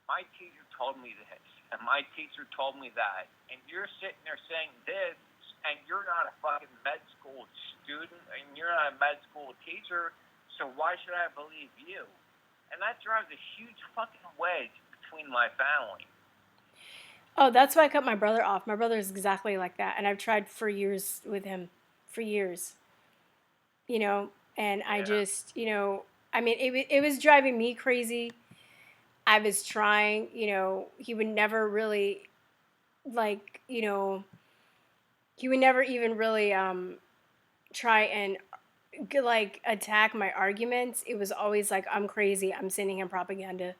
my teacher told me this, and my teacher told me that, and you're sitting there saying this, and you're not a fucking med school student, and you're not a med school teacher, so why should I believe you? And that drives a huge fucking wedge between my family. Oh, that's why I cut my brother off. My brother is exactly like that, and I've tried for years with him, for years. And I just, I mean, it was driving me crazy. I was trying, he would never really, like, he would never even really try and like attack my arguments. It was always like, I'm crazy, I'm sending him propaganda,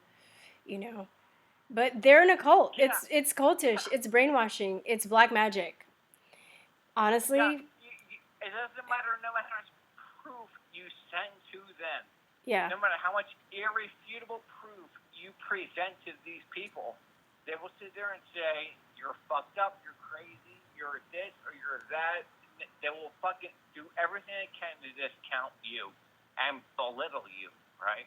But they're in a cult. Yeah. It's cultish. It's brainwashing. It's black magic. Honestly. Yeah, it doesn't matter no matter how much proof you send to them. Yeah. No matter how much irrefutable proof you present to these people, they will sit there and say, you're fucked up, you're crazy, you're this or you're that. They will fucking do everything they can to discount you and belittle you, right?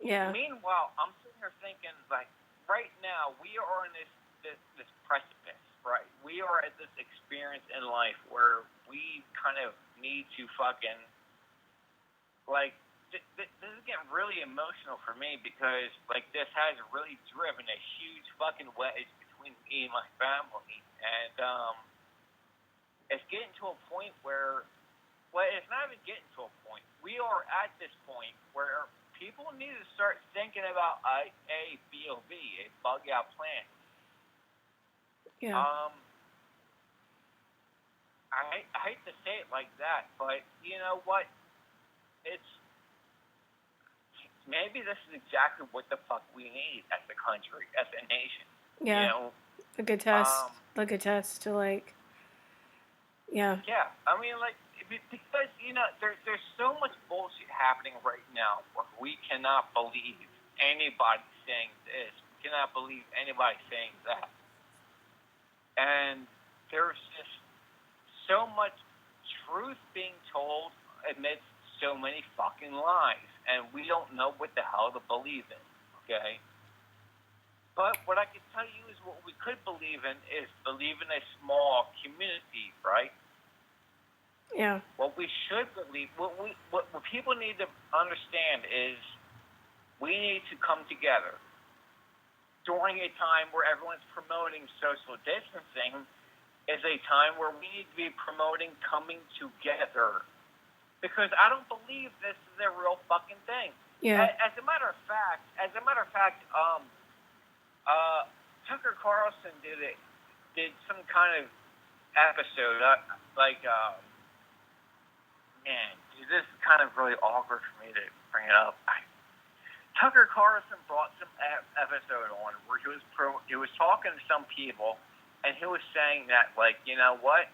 Yeah. Meanwhile, I'm sitting here thinking, like, right now, we are in this precipice, right? We are at this experience in life where we kind of need to fucking, like, this is getting really emotional for me because, like, this has really driven a huge fucking wedge between me and my family. And, it's getting to a point where, well, it's not even getting to a point. We are at this point where people need to start thinking about a BOV, a bug out plan. Yeah. I hate to say it like that, but you know what? Maybe this is exactly what the fuck we need as a country, as a nation. Yeah. Like a test. Like a test to, like, yeah. Yeah, I mean, like, because, there's so much bullshit happening right now where we cannot believe anybody saying this. We cannot believe anybody saying that. And there's just so much truth being told amidst so many fucking lies. And we don't know what the hell to believe in, okay? But what I can tell you is what we could believe in is believe in a small community, right? Yeah. What we should believe, what people need to understand is we need to come together. during a time where everyone's promoting social distancing is a time where we need to be promoting coming together. Because I don't believe this is a real fucking thing. Yeah. As a matter of fact, Tucker Carlson did some kind of episode, man, dude, this is kind of really awkward for me to bring it up. Tucker Carlson brought some episode on where he was talking to some people, and he was saying that, like, you know what?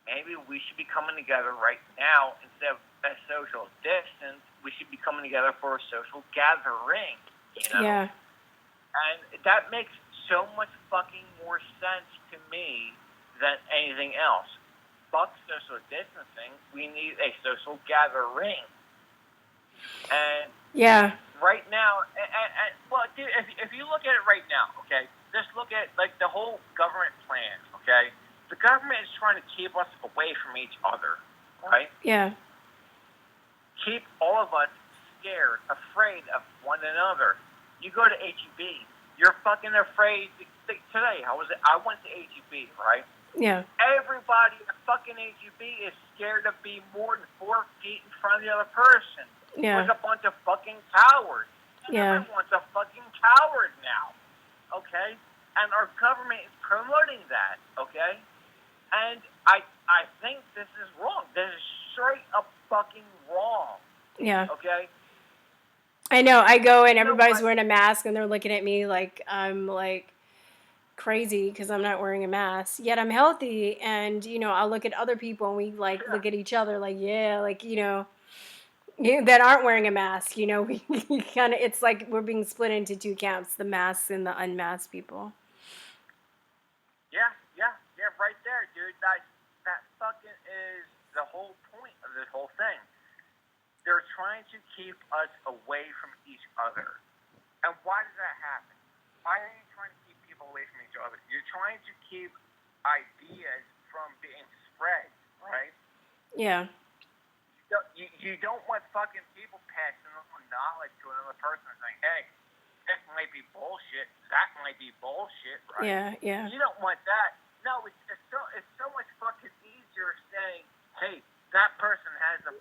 Maybe we should be coming together right now instead of a social distance. We should be coming together for a social gathering. You know? Yeah. And that makes so much fucking more sense to me than anything else. Fuck social distancing. We need a social gathering. And Yeah. right now, well, dude, if you look at it right now, okay, just look at like the whole government plan, okay. The government is trying to keep us away from each other, right? Yeah. Keep all of us scared, afraid of one another. You go to HEB, you're fucking afraid. Today, how was it? I went to HEB, right? Yeah. Everybody at fucking HEB is scared to be more than 4 feet in front of the other person. Yeah. There's a bunch of fucking cowards. Yeah. Everyone's a fucking coward now, okay? And our government is promoting that, okay? And I think this is wrong. This is straight up fucking wrong, Yeah. okay? I know. I go and You know everybody's what? wearing a mask and they're looking at me like I'm like crazy because I'm not wearing a mask. Yet I'm healthy, and I'll look at other people and we like Yeah. look at each other like, yeah, like that aren't wearing a mask. We kind of, it's like we're being split into two camps: the masks and the unmasked people. Yeah, right there, dude. That fucking is the whole point of this whole thing. They're trying to keep us away from each other. And why does that happen? Why are you trying to keep people away from each other? You're trying to keep ideas from being spread, right? Yeah. You don't want fucking people passing on knowledge to another person and saying, hey, this might be bullshit, that might be bullshit, right? Yeah. Yeah. You don't want that. No, it's so much fucking easier saying, hey, that person has a...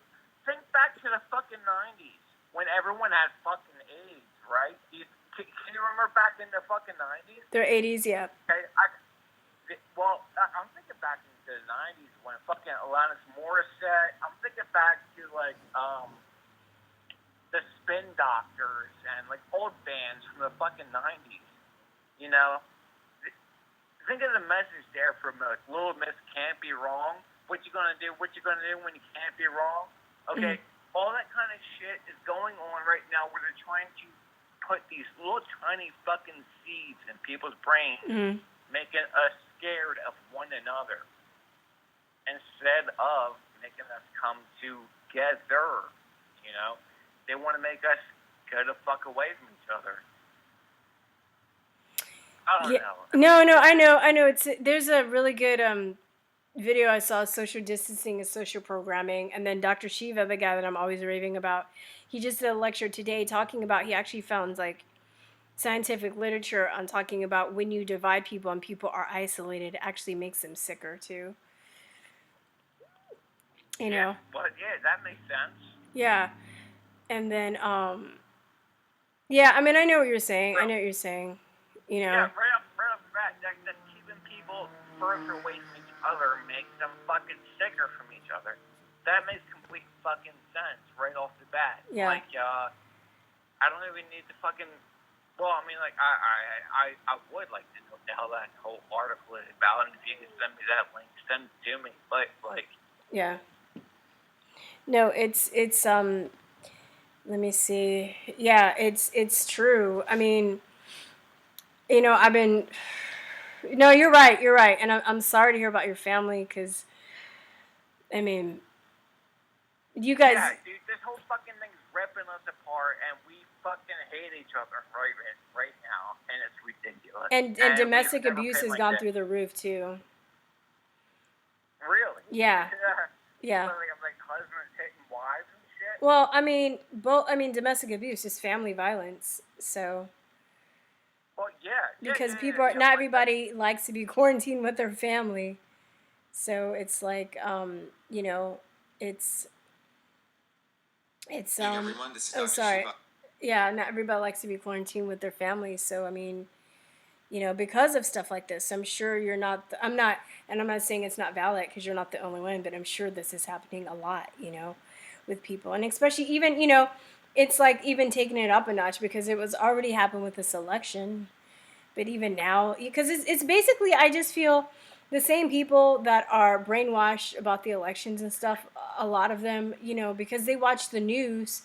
Think back to the fucking 90s when everyone had fucking AIDS, right? Can you remember back in the fucking 90s? They're 80s, yeah. Okay, I'm thinking back into the 90s when fucking Alanis Morissette, I'm thinking back to like the Spin Doctors and like old bands from the fucking 90s, you know? Think of the message there from like Little Miss Can't Be Wrong. What you gonna do? What you gonna do when you can't be wrong? Okay, all that kind of shit is going on right now where they're trying to put these little tiny fucking seeds in people's brains, making us scared of one another instead of making us come together. You know, they want to make us go the fuck away from each other. I don't know. No, I know. There's a really good video I saw, Social Distancing and Social Programming, and then Dr. Shiva, the guy that I'm always raving about, he just did a lecture today talking about, he actually found like scientific literature on talking about when you divide people and people are isolated, it actually makes them sicker too. Yeah, but yeah, that makes sense. Yeah. And then yeah, I mean, I know what you're saying. Yeah, right off the bat, that keeping people further away from each other makes them fucking sicker from each other. That makes complete fucking sense right off the bat. Yeah. Like, I don't even need to fucking... Well, I mean, like, I would like to know what the hell that whole article is about, and if you could send me that link, send it to me. But, like... Yeah. No, it's let me see. Yeah, it's true. I mean, I've been... No, you're right. And I'm sorry to hear about your family, because, I mean, you guys... Yeah, dude, this whole fucking thing's ripping us apart, and we fucking hate each other right now, and it's ridiculous. And domestic abuse has gone through the roof, too. Really? Yeah. Yeah. Like husbands hitting wives and shit? Well, I mean, domestic abuse is family violence, so... Well, yeah. Because people are, not everybody likes to be quarantined with their family. So it's like, you know, it's everyone, this is oh, Dr. sorry. Shiva. Yeah, not everybody likes to be quarantined with their family. So, I mean, you know, because of stuff like this, I'm sure you're not, I'm not saying it's not valid because you're not the only one, but I'm sure this is happening a lot, you know, with people. And especially even, you know, it's like even taking it up a notch because it was already happened with this election. But even now, because it's basically, I just feel the same people that are brainwashed about the elections and stuff, a lot of them, you know, because they watch the news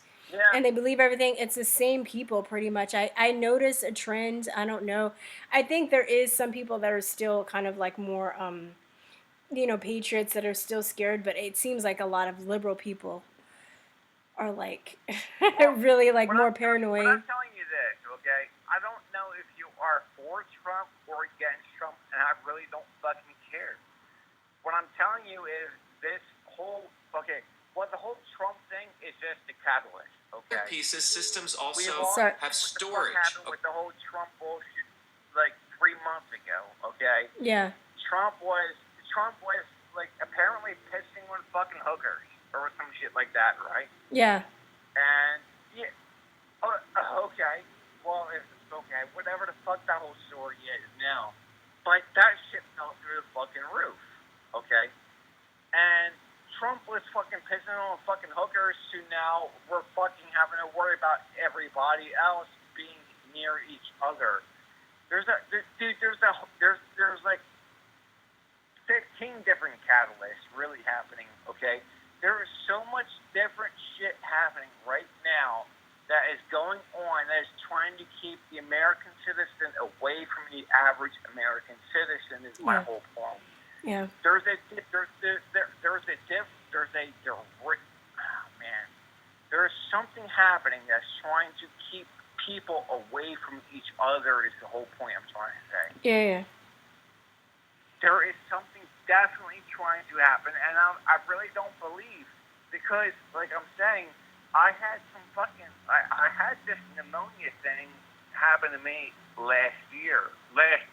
and they believe everything. It's the same people pretty much. I notice a trend. I don't know. I think there is some people that are still kind of like more, you know, patriots that are still scared, but it seems like a lot of liberal people are like really like more paranoid. But I'm telling you this, okay? I don't know if you are for Trump or against Trump, and I really don't fucking care. What I'm telling you is this whole, okay, well, the whole Trump thing is just a catalyst, okay? Pieces systems also have What storage. happened with the whole Trump bullshit like 3 months ago, okay? Yeah. Trump was like apparently pissing on fucking hookers or some shit like that, right? Yeah. And yeah, okay. Well, it's okay. Whatever the fuck that whole story is now, but that shit fell through the fucking roof. Okay, and Trump was fucking pissing on fucking hookers to now we're fucking having to worry about everybody else being near each other. There's like 15 different catalysts really happening. Okay. There is so much different shit happening right now that is going on that is trying to keep the American citizen away from the average American citizen is my whole point. Yeah. There's something happening that's trying to keep people away from each other is the whole point I'm trying to say. Yeah. There is something definitely trying to happen, and I really don't believe, because, like I'm saying, I had this pneumonia thing happen to me last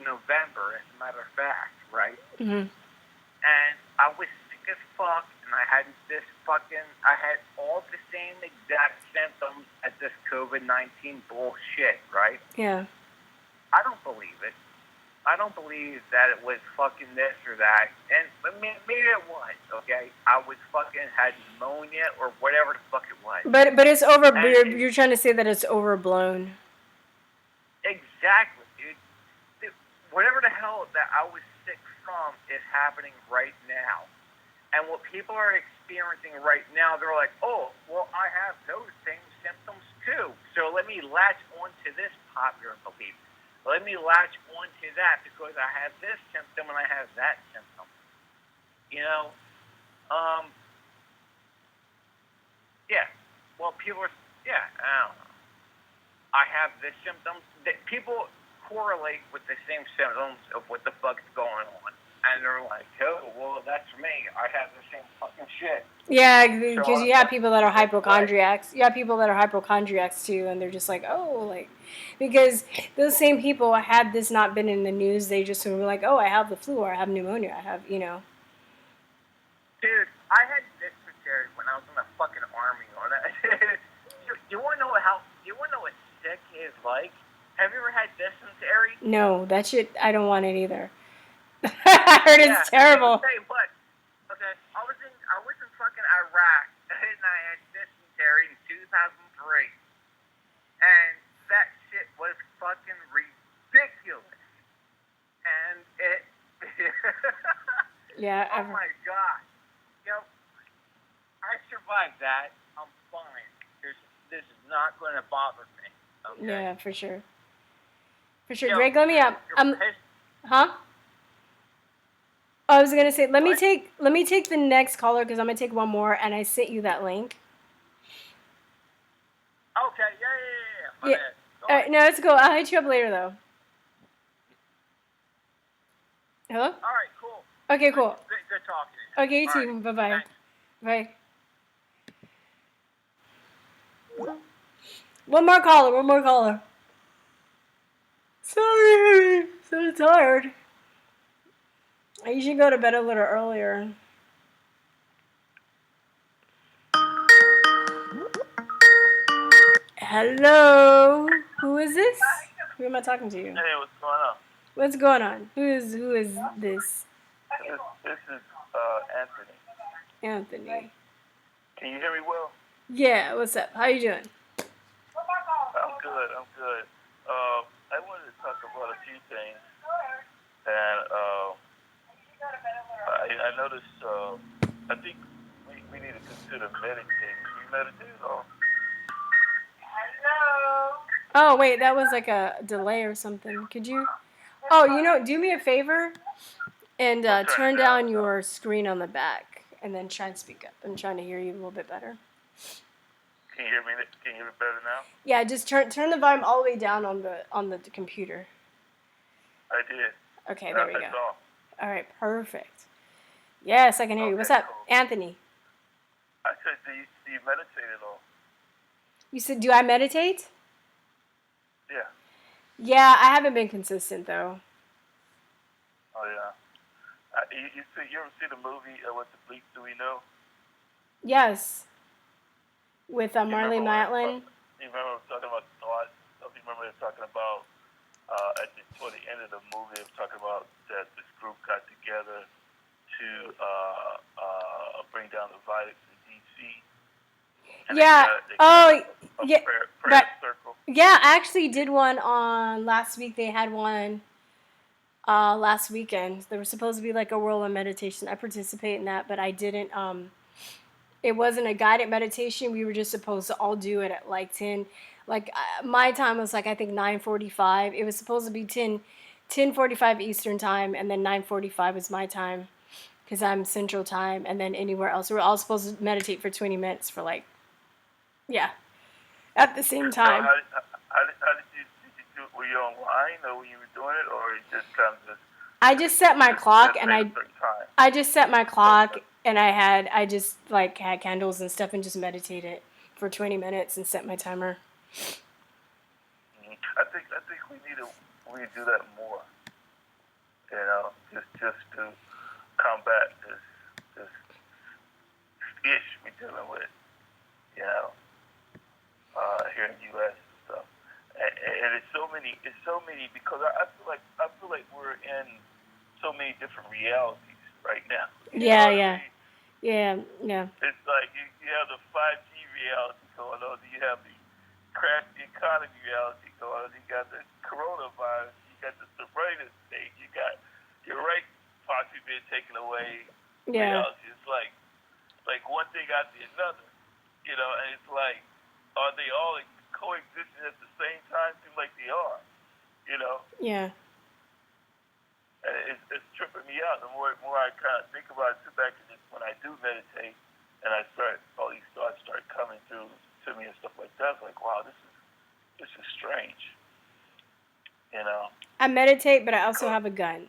November, as a matter of fact, right? Mm-hmm. And I was sick as fuck, and I had all the same exact symptoms as this COVID-19 bullshit, right? Yeah. I don't believe it. I don't believe that it was fucking this or that. And maybe it was, okay? I was fucking had pneumonia or whatever the fuck it was. But it's over. You're trying to say that it's overblown. Exactly, dude. Whatever the hell that I was sick from is happening right now. And what people are experiencing right now, they're like, oh, well, I have those same symptoms too. So let me latch onto this popular belief. Let me latch onto that because I have this symptom and I have that symptom. You know? Yeah. Well, people are, I don't know. I have this symptom. People correlate with the same symptoms of what the fuck's going on. And they're like, oh, well, that's me. I have the same fucking shit. Yeah, because you have people that are hypochondriacs. You have people that are hypochondriacs too, and they're just like, oh, like, because those same people, had this not been in the news, they just were like, oh, I have the flu or I have pneumonia. I have, you know. Dude, I had dysentery when I was in the fucking army. You want to know what sick is like? Have you ever had dysentery? No, that shit, I don't want it either. I heard it's terrible. Hey, what? Okay, I was in fucking Iraq, and I had dysentery in 2003, and that shit was fucking ridiculous. And it, yeah. Oh my god, I survived that. I'm fine. This is not going to bother me. Okay? Yeah, for sure. For sure, Greg. Let me huh? I was gonna say, let me take the next caller because I'm gonna take one more, and I sent you that link. Okay, yeah. All right, no, it's cool. I'll hit you up later though. Hello? All right, cool. Okay, cool. Good talking to you. Okay, you too. Right. Bye-bye. Thanks. Bye. One more caller. Sorry, so tired. I usually go to bed a little earlier. Hello, who is this? Who am I talking to? Hey, what's going on? What's going on? Who is this? This is Anthony. Anthony. Can you hear me well? Yeah, what's up? How you doing? I'm good. I wanted to talk about a few things, and I noticed. I think we need to consider meditating. Do you meditate at all? Hello. Oh wait, that was like a delay or something. Could you? Oh, do me a favor and turn down your screen on the back, and then try and speak up. I'm trying to hear you a little bit better. Can you hear me? Can you hear me better now? Yeah, just turn the volume all the way down on the computer. I did. Okay, there we go. That's all. All right, perfect. Yes, I can hear you. What's up, cool. Anthony? I said, do you meditate at all? You said, do I meditate? Yeah. Yeah, I haven't been consistent though. Oh yeah. You ever see the movie What the Bleep Do We Know? Yes. With Marley Matlin. You remember talking about thoughts? You remember talking about toward the end of the movie, they were talking about that this group got together to bring down the violence in D.C. Yeah. Prayer circle. Yeah, I actually did one on last week. They had one last weekend. There was supposed to be like a whirlwind meditation. I participated in that, but I didn't. It wasn't a guided meditation. We were just supposed to all do it at like 10. Like my time was like I think 9:45. It was supposed to be 10:45 Eastern time, and then 9:45 was my time, because I'm Central time, and then anywhere else. We were all supposed to meditate for 20 minutes for like, at the same time. So how did you do it? Were you online, or were you doing it, or you just kind of just? I just set my clock, and I just set my clock, and I just like had candles and stuff, and just meditated for 20 minutes and set my timer. I think we need to do that more. Just to combat this ish we're dealing with, here in the U.S. and stuff. And it's so many because I feel like we're in so many different realities right now. Yeah. It's like you have the 5G reality going on, you have the crash the economy reality going on, you got the coronavirus, you got the surveillance state, you got your right possibly being taken away. Yeah. Reality. It's like one thing after another, and it's like, are they all coexisting at the same time? Seems like they are, Yeah. And it's tripping me out. The more I kind of think about it, sit back and when I do meditate, and all these thoughts start coming through to me and stuff like that. It's like, wow, this is strange. I meditate, but I also have a gun.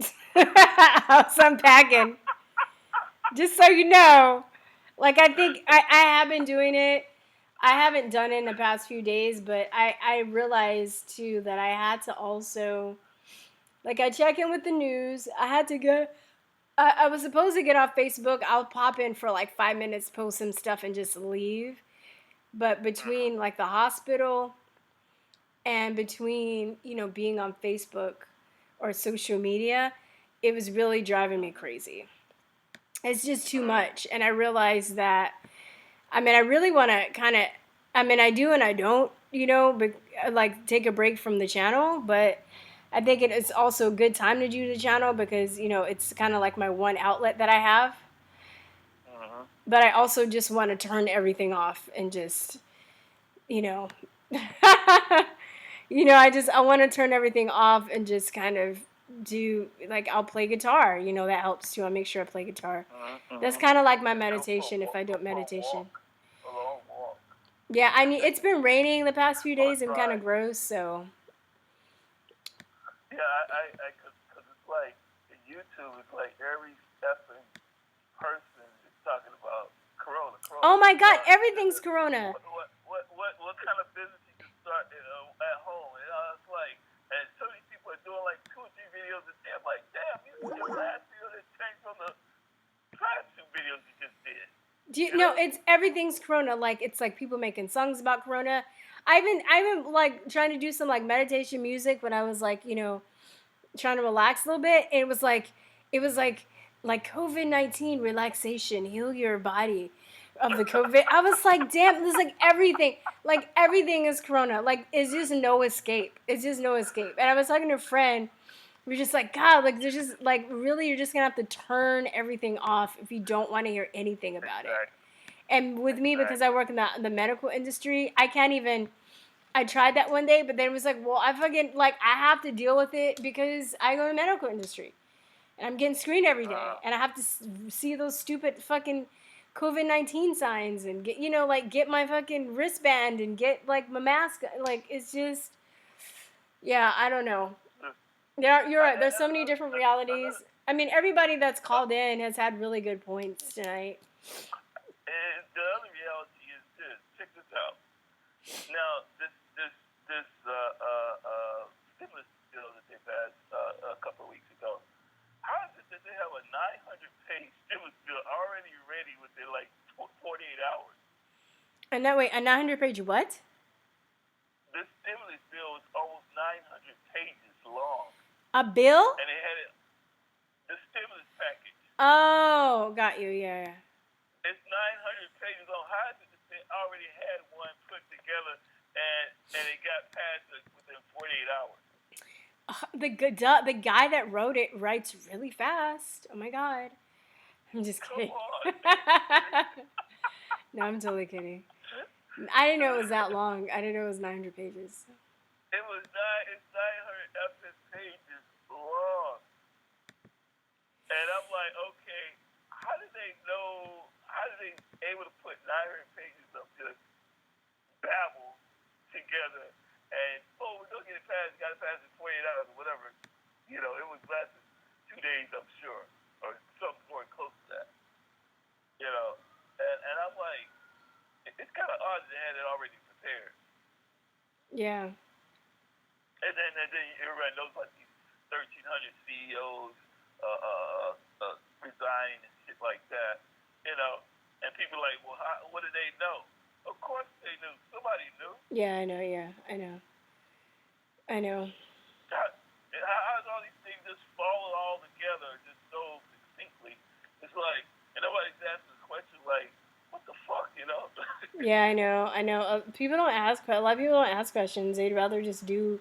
So I'm packing. Just so you know. Like, I think I have been doing it. I haven't done it in the past few days, but I realized, too, that I had to also, like, I check in with the news. I had to go. I was supposed to get off Facebook. I'll pop in for, like, 5 minutes, post some stuff, and just leave. But between, like, the hospital and between, being on Facebook or social media, it was really driving me crazy. It's just too much. And I realized that, I really want to kind of, I do and I don't, like take a break from the channel. But I think it's also a good time to do the channel because, it's kind of like my one outlet that I have. But I also just want to turn everything off and just, I want to turn everything off and just kind of do, like, I'll play guitar, that helps too. I'll make sure I play guitar. That's kind of like my meditation if I do meditation. A long walk. Yeah, it's been raining the past few days and kind of gross, so. Yeah, because it's like, YouTube, it's like every effing person is talking about Corona. Oh my God, everything's Corona. What kind of business you can start at home? It's like, Do you know it's everything's Corona? Like it's like people making songs about Corona. I've been like trying to do some like meditation music when I was like, you know, trying to relax a little bit. And it was like COVID-19 relaxation, heal your body of the COVID. I was like, damn, this is like everything is Corona. Like it's just no escape. It's just no escape. And I was talking to a friend. We're just like, God, like there's just like really you're just gonna have to turn everything off if you don't want to hear anything about it. And with me, because I work in the medical industry, I can't even. I tried that one day, but then it was like, well, I have to deal with it because I go in the medical industry, and I'm getting screened every day, and I have to see those stupid fucking COVID-19 signs and get my fucking wristband and get like my mask. Like it's just, yeah, I don't know. You're right. There's so many different realities. I mean, everybody that's called in has had really good points tonight. And the other reality is this. Check this out. Now, this stimulus bill that they passed a couple of weeks ago. How is it that they have a 900-page stimulus bill already ready within like 48 hours? And that way, a 900-page what? This stimulus bill is almost 900 pages long. A bill? And they had it, the stimulus package. Oh, got you. Yeah. It's 900 pages long. How is it that they already had one put together and it got passed within 48 hours? The guy that wrote it writes really fast. Oh my God. I'm just kidding. Come on. No, I'm totally kidding. I didn't know it was that long. I didn't know it was 900 pages. It's 900 effing pages long. And I'm like, okay, how did they able to put 900 pages of just babble together and, we're going to get it passed, got to pass in 48 hours or whatever. You know, it was less than 2 days, I'm sure, or something more close to that. You know, and I'm like, it's kind of odd they had it already prepared. Yeah. And then everybody knows like these 1,300 CEOs resign and shit like that, you know. And people are like, well, what do they know? Of course they knew. Somebody knew. Yeah, I know. Yeah, I know. God, how does all these things just fall all together just so distinctly? It's like, and nobody's asking questions like, what the fuck, you know? Yeah, I know. People don't ask. A lot of people don't ask questions. They'd rather just do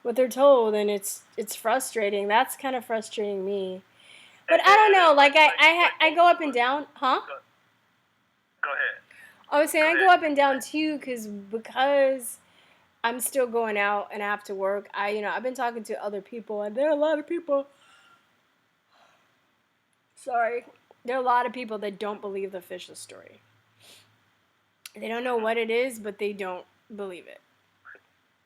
what they're told, and it's frustrating. That's kind of frustrating me. But I don't know. Like I go up and down, huh? Go ahead. I was saying I go up and down too, because I'm still going out and I have to work. I've been talking to other people, and there are a lot of people. Sorry, there are a lot of people that don't believe the official story. They don't know what it is, but they don't believe it.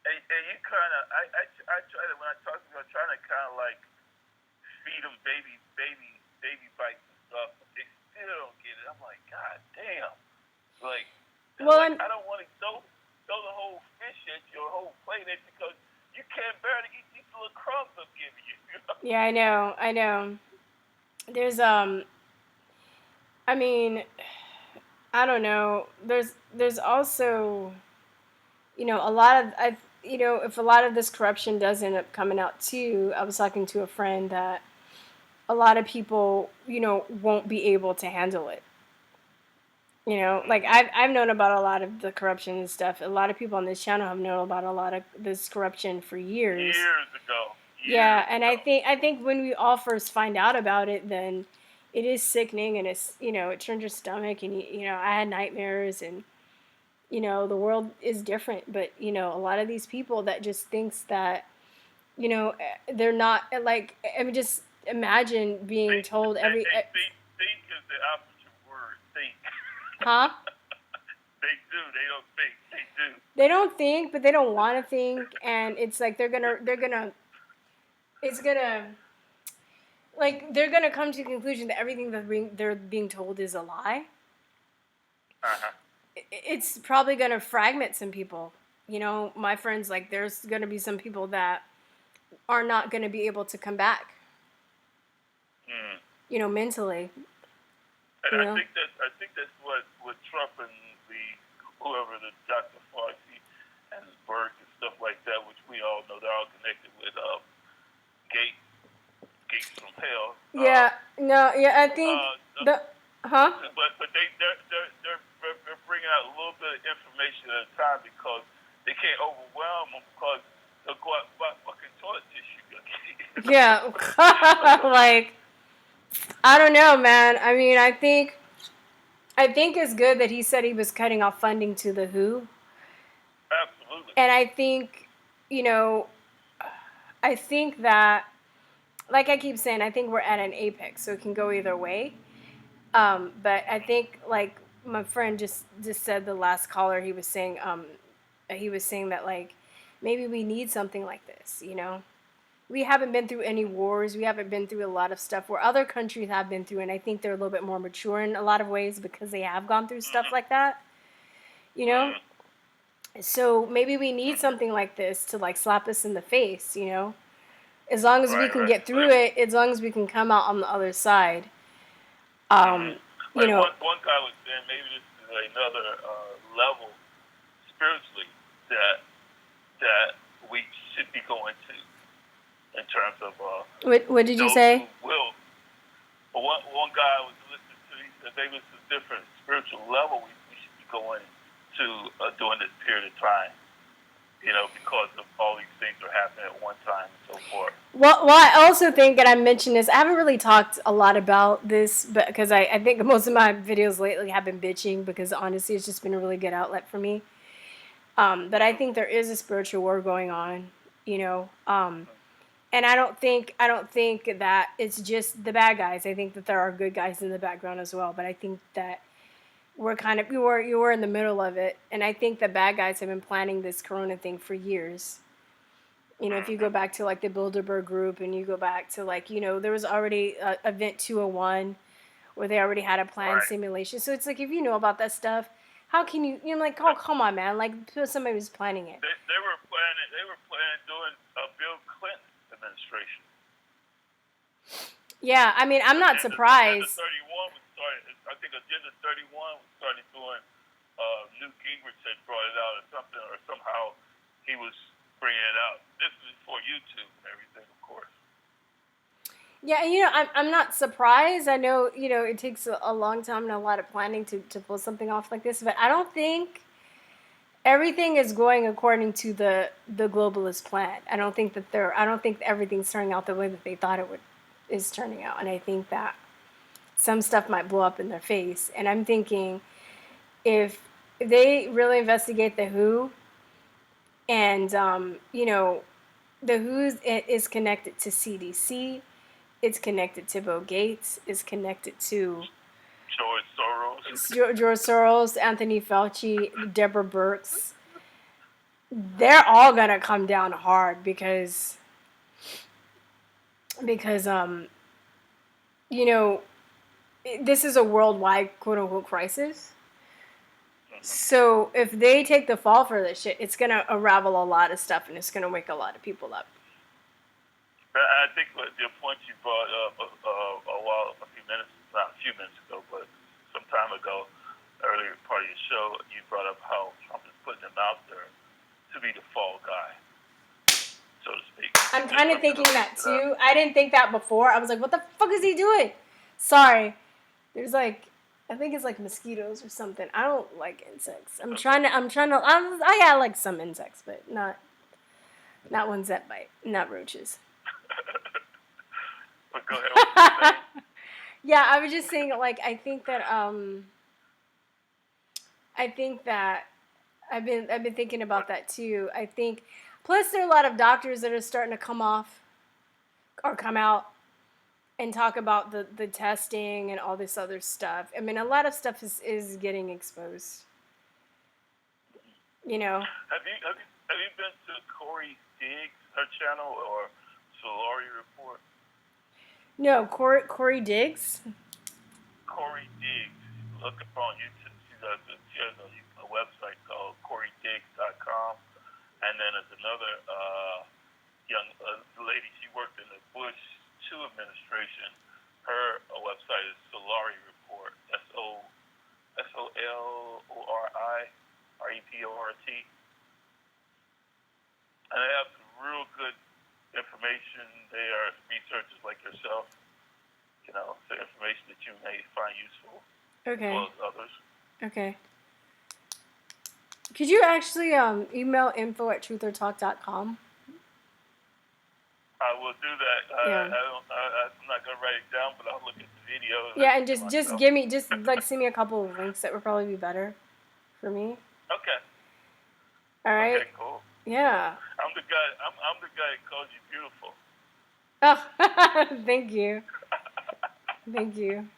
And you kind of, I try to, when I talk to them, I'm trying to kind of like feed them baby bites and stuff, but they still don't get it. I'm like, God damn. Like, well, like I don't want to throw the whole fish at your whole plate at you because you can't barely eat these little crumbs I'm giving you. You know? Yeah, I know. There's I mean, I don't know. There's also, a lot of if a lot of this corruption does end up coming out too. I was talking to a friend that a lot of people, won't be able to handle it. Like I've known about a lot of the corruption and stuff. A lot of people on this channel have known about a lot of this corruption for years. Years ago. And I think when we all first find out about it, then it is sickening, and it's it turns your stomach, and I had nightmares, and the world is different. But a lot of these people that just thinks that they're not like. I mean, just imagine being told every. Think is the opposite word. Think. Huh? They do. They don't think. They do. They don't think, but they don't want to think, and it's like they're gonna come to the conclusion that everything that they're being told is a lie. Uh-huh. It's probably gonna fragment some people. My friends, like, there's gonna be some people that are not gonna be able to come back. Mentally. You know? I think that's what Trump and whoever the Dr. Fauci and Burke and stuff like that, which we all know they're all connected with Gates from hell. I think But they're bringing out a little bit of information at a time because they can't overwhelm them because they'll go out and buy fucking toilet tissue. Yeah, like, I don't know, man. I mean, I think it's good that he said he was cutting off funding to the WHO. Absolutely. And I think, I think that, like I keep saying, I think we're at an apex, so it can go either way. But I think, like my friend just said, the last caller, he was saying that, like, maybe we need something like this, We haven't been through any wars. We haven't been through a lot of stuff where other countries have been through, and I think they're a little bit more mature in a lot of ways because they have gone through stuff like that, So maybe we need something like this to, like, slap us in the face, As long as we can get through it, as long as we can come out on the other side. One guy was saying maybe this is another level spiritually that we should be going to. In terms of what did you say? Will. But one guy I was listening to, he said maybe it's a different spiritual level we should be going to during this period of time. Because of all these things are happening at one time and so forth. Well, I also think, and I mentioned this, I haven't really talked a lot about this, but because I think most of my videos lately have been bitching because honestly it's just been a really good outlet for me. But I think there is a spiritual war going on, And I don't think that it's just the bad guys. I think that there are good guys in the background as well. But I think that we're kind of you were in the middle of it, and I think the bad guys have been planning this Corona thing for years. If you go back to like the Bilderberg group, and you go back to like there was already Event 201 where they already had a planned simulation. So it's like if you know about that stuff, how can you? Like, oh come on, man! Like somebody was planning it. They were planning doing Bill Clinton administration. Yeah, I mean, I'm not surprised. I think Agenda 31 started doing, Newt Gingrich had brought it out or something, or somehow he was bringing it out. This is for YouTube and everything, of course. Yeah, I'm not surprised. I know, it takes a long time and a lot of planning to pull something off like this, but I don't think everything is going according to the globalist plan. I don't think everything's turning out the way that they thought is turning out. And I think that some stuff might blow up in their face. And I'm thinking if they really investigate the WHO and, the WHO is connected to CDC, it's connected to Bill Gates, it's connected to George Soros, Anthony Fauci, Deborah Birx. They're all gonna come down hard because this is a worldwide quote unquote crisis. So if they take the fall for this shit, it's gonna unravel a lot of stuff and it's gonna wake a lot of people up. I think the point you brought up a few minutes ago, but some time ago, earlier part of your show, you brought up how Trump is putting him out there to be the fall guy, so to speak. I'm kind of thinking that too. I didn't think that before. I was like, what the fuck is he doing? Sorry. There's like, I think it's like mosquitoes or something. I don't like insects. I like some insects, but not ones that bite, not roaches. But go ahead. What you saying? Yeah, I was just saying, like, I think that I've been thinking about that too. I think, plus there are a lot of doctors that are starting to come out and talk about the testing and all this other stuff. I mean, a lot of stuff is getting exposed. Have you been to Corey Diggs, her channel, or Solari Report? No, Corey Diggs. Corey Diggs. Look up on YouTube. She has a website called CoreyDiggs.com, and then there's another young lady. She worked in the Bush II administration. Her website is Solari Report. SOLORIREPORT. And they have some real good information. They are researchers like yourself, you know, the information that you may find useful, Okay. as well as others. Okay. Could you actually email info@truthertalk.com? I will do that. Yeah. I'm not gonna write it down, but I'll look at the video. Yeah, and just give me send me a couple of links that would probably be better for me. Okay. All right. Okay, cool. Yeah. I'm the guy that calls you beautiful. Oh, thank you. Thank you.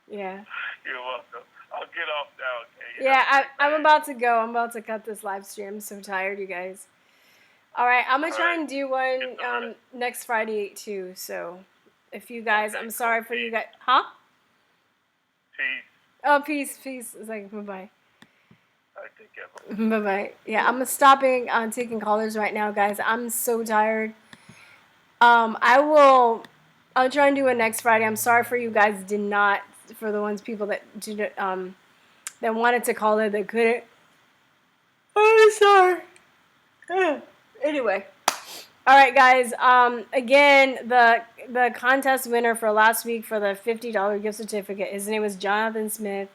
Yeah. You're welcome. I'll get off now, okay? Yeah, I'm about to go. I'm about to cut this live stream. I'm so tired, you guys. All right, I'm going to try and do one next Friday, too. So, if you guys, I'm sorry for you guys. Huh? Peace. Oh, peace. It's like, bye-bye. All right, take care. Bye-bye. Yeah, I'm stopping taking callers right now, guys. I'm so tired. I'll try and do it next Friday. I'm sorry for you guys for the people that did that wanted to call it, that couldn't. Oh, sorry. Anyway. All right, guys. Again, the contest winner for last week for the $50 gift certificate, his name was Jonathan Smith.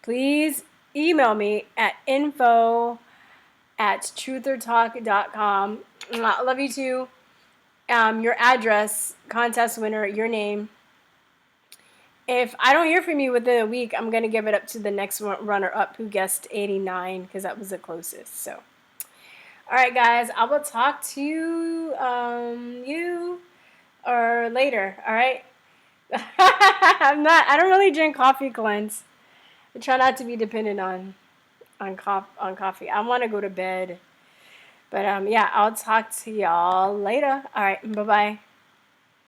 Please email me at info@truthertalk.com. I love you too. Your address, contest winner, your name. If I don't hear from you within a week, I'm going to give it up to the next runner-up who guessed 89, because that was the closest. So, all right, guys, I will talk to you or later, all right? I don't really drink coffee, Clint. I try not to be dependent on coffee. I want to go to bed. But, yeah, I'll talk to y'all later. All right, bye-bye.